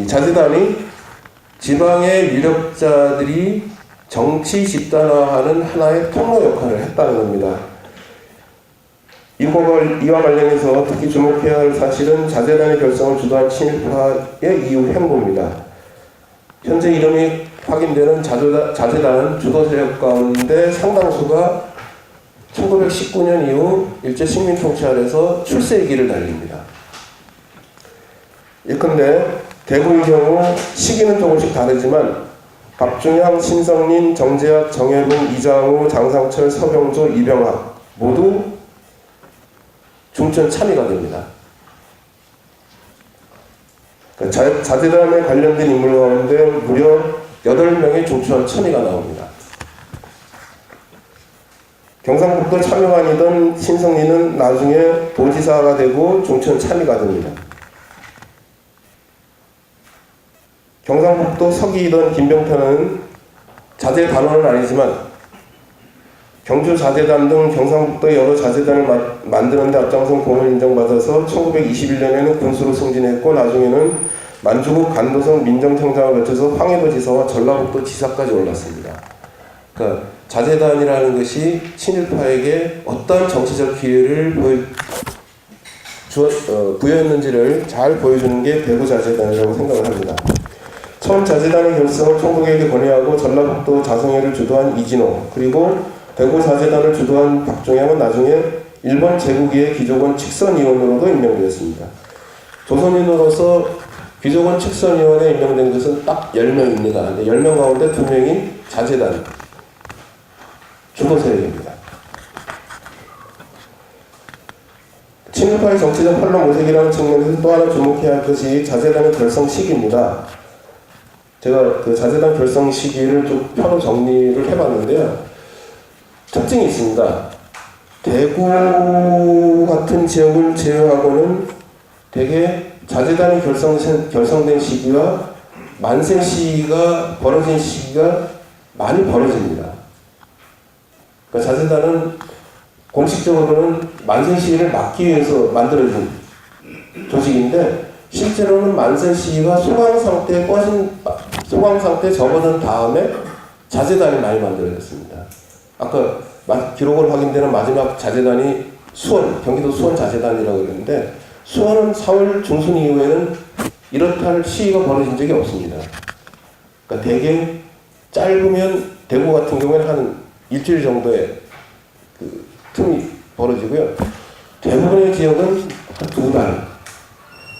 [SPEAKER 3] 자재단이 지방의 유력자들이 정치 집단화하는 하나의 통로 역할을 했다는 겁니다. 이와 관련해서 특히 주목해야 할 사실은 자재단의 결성을 주도한 친일파의 이후 행보입니다. 현재 이름이 확인되는 자재단 주도 세력 가운데 상당수가 1919년 이후 일제 식민 통치 아래서 출세의 길을 달립니다. 예컨대 대구의 경우 시기는 조금씩 다르지만 박중양, 신성린, 정재학, 정혜분, 이장우, 장상철, 서병조, 이병학 모두 중천 참의가 됩니다. 자재단에 관련된 인물 가운데 무려 8명의 중천 참의가 나옵니다. 경상북도 참여관이던 신성린은 나중에 도지사가 되고 중천 참의가 됩니다. 경상북도 서기이던 김병탄은 자재단원은 아니지만 경주 자재단 등 경상북도의 여러 자재단을 만드는 데 앞장선 공을 인정받아서 1921년에는 군수로 승진했고 나중에는 만주국 간도성 민정청장을 거쳐서 황해도 지사와 전라북도 지사까지 올랐습니다. 그러니까 자재단이라는 것이 친일파에게 어떠한 정치적 기회를 부여했는지를 잘 보여주는 게 대구 자재단이라고 생각을 합니다. 처음 자재단의 결성을 총독에게 건의하고 전라북도 자성회를 주도한 이진호, 그리고 대구 자재단을 주도한 박종양은 나중에 일본 제국의 귀족원 칙선위원으로도 임명되었습니다. 조선인으로서 귀족원 칙선위원에 임명된 것은 딱 10명입니다. 10명 가운데 2명이 자재단 주도 세력입니다. 친일파의 정치적 활로 모색이라는 측면에서 또 하나 주목해야 할 것이 자재단의 결성 시기입니다. 제가 그 자재단 결성 시기를 좀 표로 정리를 해봤는데요. 특징이 있습니다. 대구 같은 지역을 제외하고는 대개 자재단이 결성된 시기와 만세 시기가 벌어진 시기가 많이 벌어집니다. 그러니까 자재단은 공식적으로는 만세 시기를 막기 위해서 만들어진 조직인데 실제로는 만세 시기가 소강 상태에 접어든 다음에 자재단이 많이 만들어졌습니다. 아까 기록을 확인되는 마지막 자재단이 경기도 수원 자재단이라고 그랬는데 수원은 4월 중순 이후에는 이렇다 시위가 벌어진 적이 없습니다. 그러니까 대개 짧으면 대구 같은 경우에는 한 일주일 정도의 그 틈이 벌어지고요. 대부분의 지역은 한 2달,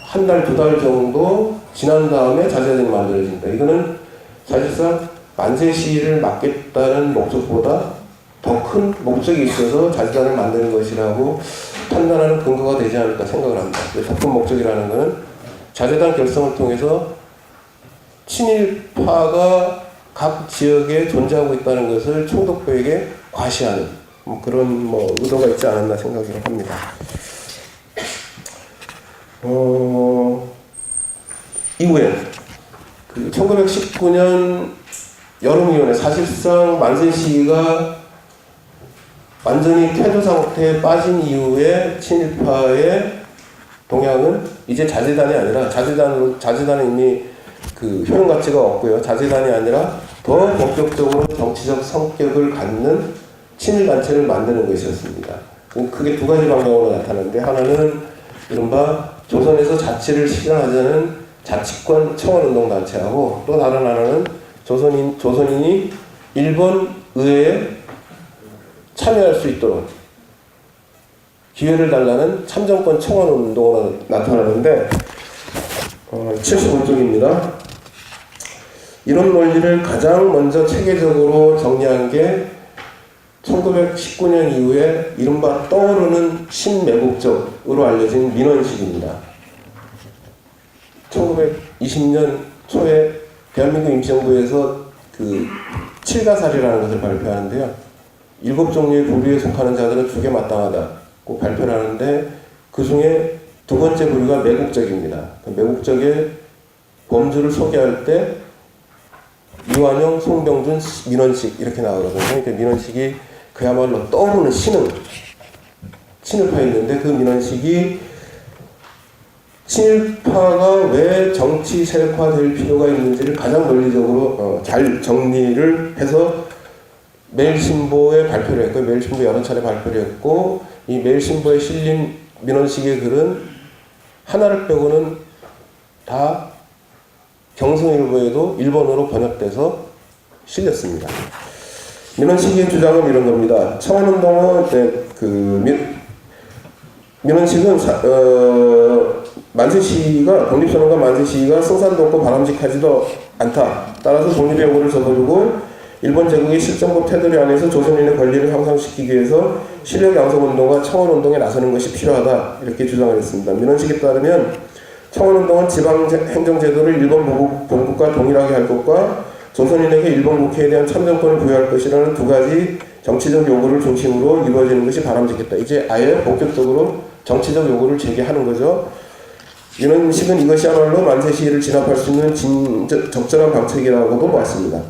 [SPEAKER 3] 한 달, 2달 정도 지난 다음에 자재단이 만들어진다. 이거는 사실상 만세 시위를 막겠다는 목적보다 더 큰 목적이 있어서 자재단을 만드는 것이라고 판단하는 근거가 되지 않을까 생각을 합니다. 더 큰 목적이라는 것은 자재단 결성을 통해서 친일파가 각 지역에 존재하고 있다는 것을 총독부에게 과시하는 그런 의도가 있지 않았나 생각을 합니다. 이후에 1919년 여름 이후에 사실상 만세 시위가 완전히 퇴조 상태에 빠진 이후에 친일파의 동향은 이제 자재단이 아니라 자재단은 이미 그 효용 가치가 없고요. 자재단이 아니라 더 본격적으로 정치적 성격을 갖는 친일 단체를 만드는 것이었습니다. 크게 두 가지 방향으로 나타나는데, 하나는 이른바 조선에서 자치를 실현하자는 자치권 청원운동 단체하고, 또 다른 하나는 조선인이 일본 의회에 참여할 수 있도록 기회를 달라는 참정권 청원운동으로 나타나는데, 75쪽입니다. 이런 논리를 가장 먼저 체계적으로 정리한 게 1919년 이후에 이른바 떠오르는 신매국적으로 알려진 민원식입니다. 1920년 초에 대한민국 임시정부에서 그 칠가살이라는 것을 발표하는데요. 7종류의 부류에 속하는 자들은 죽에 마땅하다고 발표를 하는데, 그 중에 두 번째 부류가 매국적입니다. 매국적의 범주를 소개할 때 이완용, 송병준, 민원식 이렇게 나오거든요. 그러니까 민원식이 그야말로 떠오르는 친일파에 있는데, 그 민원식이 친일파가 왜 정치 세력화될 필요가 있는지를 가장 논리적으로 잘 정리를 해서 매일신보에 발표를 했고요. 매일신보 여러 차례 발표를 했고, 이 매일신보에 실린 민원식의 글은 하나를 빼고는 다 경성일보에도 일본어로 번역돼서 실렸습니다. 민원식의 주장은 이런 겁니다. 청원운동은 민원식은 만세시위가, 독립선언과 만세시위가 승산도 없고 바람직하지도 않다. 따라서 독립의 요구를 접어두고 일본 제국의 실정법 테두리 안에서 조선인의 권리를 향상시키기 위해서 실력 양성운동과 청원운동에 나서는 것이 필요하다. 이렇게 주장을 했습니다. 민원식에 따르면 청원운동은 지방행정제도를 일본 본국과 동일하게 할 것과 조선인에게 일본 국회에 대한 참정권을 부여할 것이라는 두 가지 정치적 요구를 중심으로 이루어지는 것이 바람직했다. 이제 아예 본격적으로 정치적 요구를 제기하는 거죠. 민원식은 이것이야말로 만세시위를 진압할 수 있는 적절한 방책이라고도 보았습니다.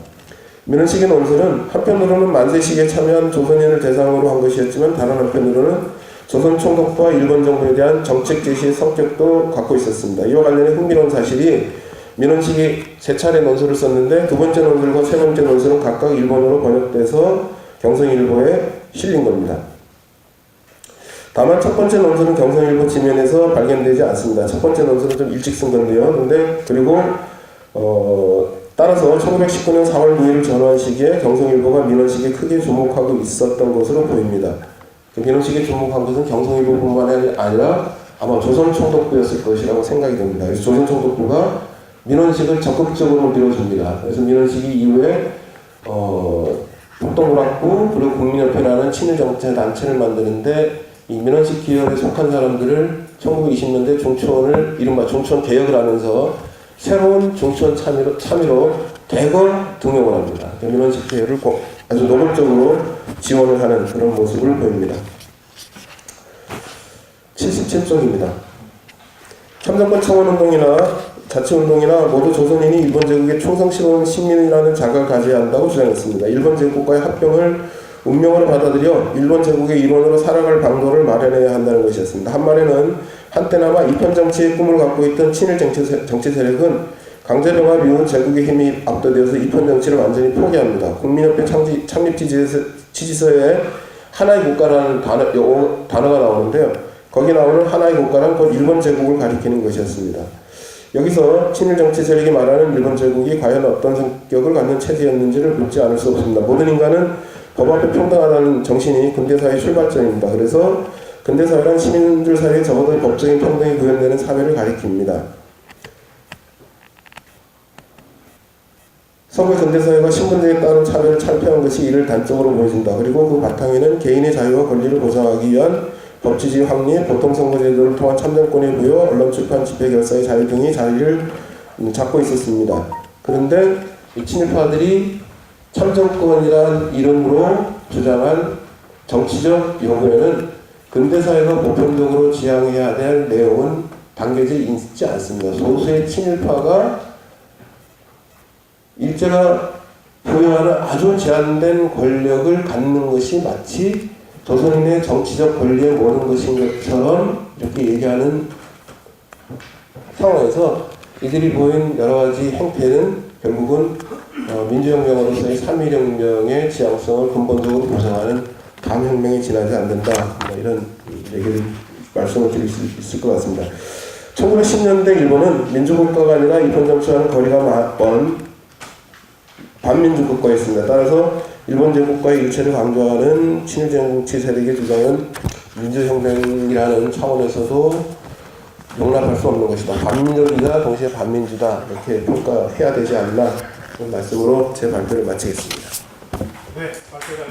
[SPEAKER 3] 민원식의 논설은 한편으로는 만세시위에 참여한 조선인을 대상으로 한 것이었지만, 다른 한편으로는 조선 총독과 일본 정부에 대한 정책 제시의 성격도 갖고 있었습니다. 이와 관련해 흥미로운 사실이, 민원식이 세 차례 논설을 썼는데 두 번째 논설과 세 번째 논설은 각각 일본어로 번역돼서 경성일보에 실린 겁니다. 다만 첫 번째 논설은 경성일보 지면에서 발견되지 않습니다. 첫 번째 논설은 좀 일찍 쓴 건데요. 그리고 따라서 1919년 4월 9일 전후한 시기에 경성일보가 민원식에 크게 주목하고 있었던 것으로 보입니다. 민원식에 주목한 것은 경성일보뿐만 아니라 아마 조선총독부였을 것이라고 생각이 됩니다. 그래서 조선총독부가 민원식을 적극적으로 밀어줍니다. 그래서 민원식이 이후에 북동문학부 그리고 국민협회라는 친일정치 단체를 만드는데, 이 민원식 기열에 속한 사람들을 1920년대 중추원을 이른바 중추원 개혁을 하면서 새로운 중추원 참여로 대거 등용을 합니다. 민원식 개혁을 아주 노골적으로 지원을 하는 그런 모습을 보입니다. 77쪽입니다. 참정권 청원운동이나 자치운동이나 모두 조선인이 일본 제국에 충성스러운 시민이라는 자각을 가져야 한다고 주장했습니다. 일본 제국과의 합병을 운명으로 받아들여 일본 제국의 일원으로 살아갈 방도를 마련해야 한다는 것이었습니다. 한말에는 한때나마 이편정치의 꿈을 갖고 있던 친일 정치 세력은 강제병합 이후 제국의 힘이 압도되어서 이편정치를 완전히 포기합니다. 국민협회 창립 지지서에 하나의 국가라는 단어가 나오는데요. 거기 나오는 하나의 국가란 곧 일본 제국을 가리키는 것이었습니다. 여기서 친일 정치 세력이 말하는 일본 제국이 과연 어떤 성격을 갖는 체제였는지를 묻지 않을 수 없습니다. 모든 인간은 법 앞에 평등하다는 정신이 근대사회의 출발점입니다. 그래서 근대사회란 시민들 사이에 적어도 법적인 평등이 구현되는 사회를 가리킵니다. 서구의 근대사회가 신분제에 따른 차별을 철폐한 것이 이를 단적으로 보여준다. 그리고 그 바탕에는 개인의 자유와 권리를 보장하기 위한 법치주의 확립, 보통선거제도를 통한 참정권의 부여, 언론, 출판, 집회, 결사의 자유 등이 자리를 잡고 있었습니다. 그런데 이 친일파들이 참정권이라는 이름으로 주장한 정치적 요구에는 근대사회가 보편적으로 지향해야 될 내용은 담겨져 있지 않습니다. 소수의 친일파가 일제가 부여하는 아주 제한된 권력을 갖는 것이 마치 조선인의 정치적 권리에 모든 것인 것처럼 이렇게 얘기하는 상황에서 이들이 보인 여러 가지 행태는 결국은 민주혁명으로서의 3.1혁명의 지향성을 근본적으로 보장하는 반혁명에 지나지 않는다. 이런 얘기를 말씀을 드릴 수 있을 것 같습니다. 1910년대 일본은 민주국가가 아니라 입헌정치와는 거리가 먼 반민주국가였습니다. 따라서 일본 제국과의 일체를 강조하는 친일정치 세력의 주장은 민주혁명이라는 차원에서도 용납할 수 없는 것이다. 반민족이다 동시에 반민주다 이렇게 평가해야 되지 않나 그런 말씀으로 제 발표를 마치겠습니다.
[SPEAKER 1] 네, 발표가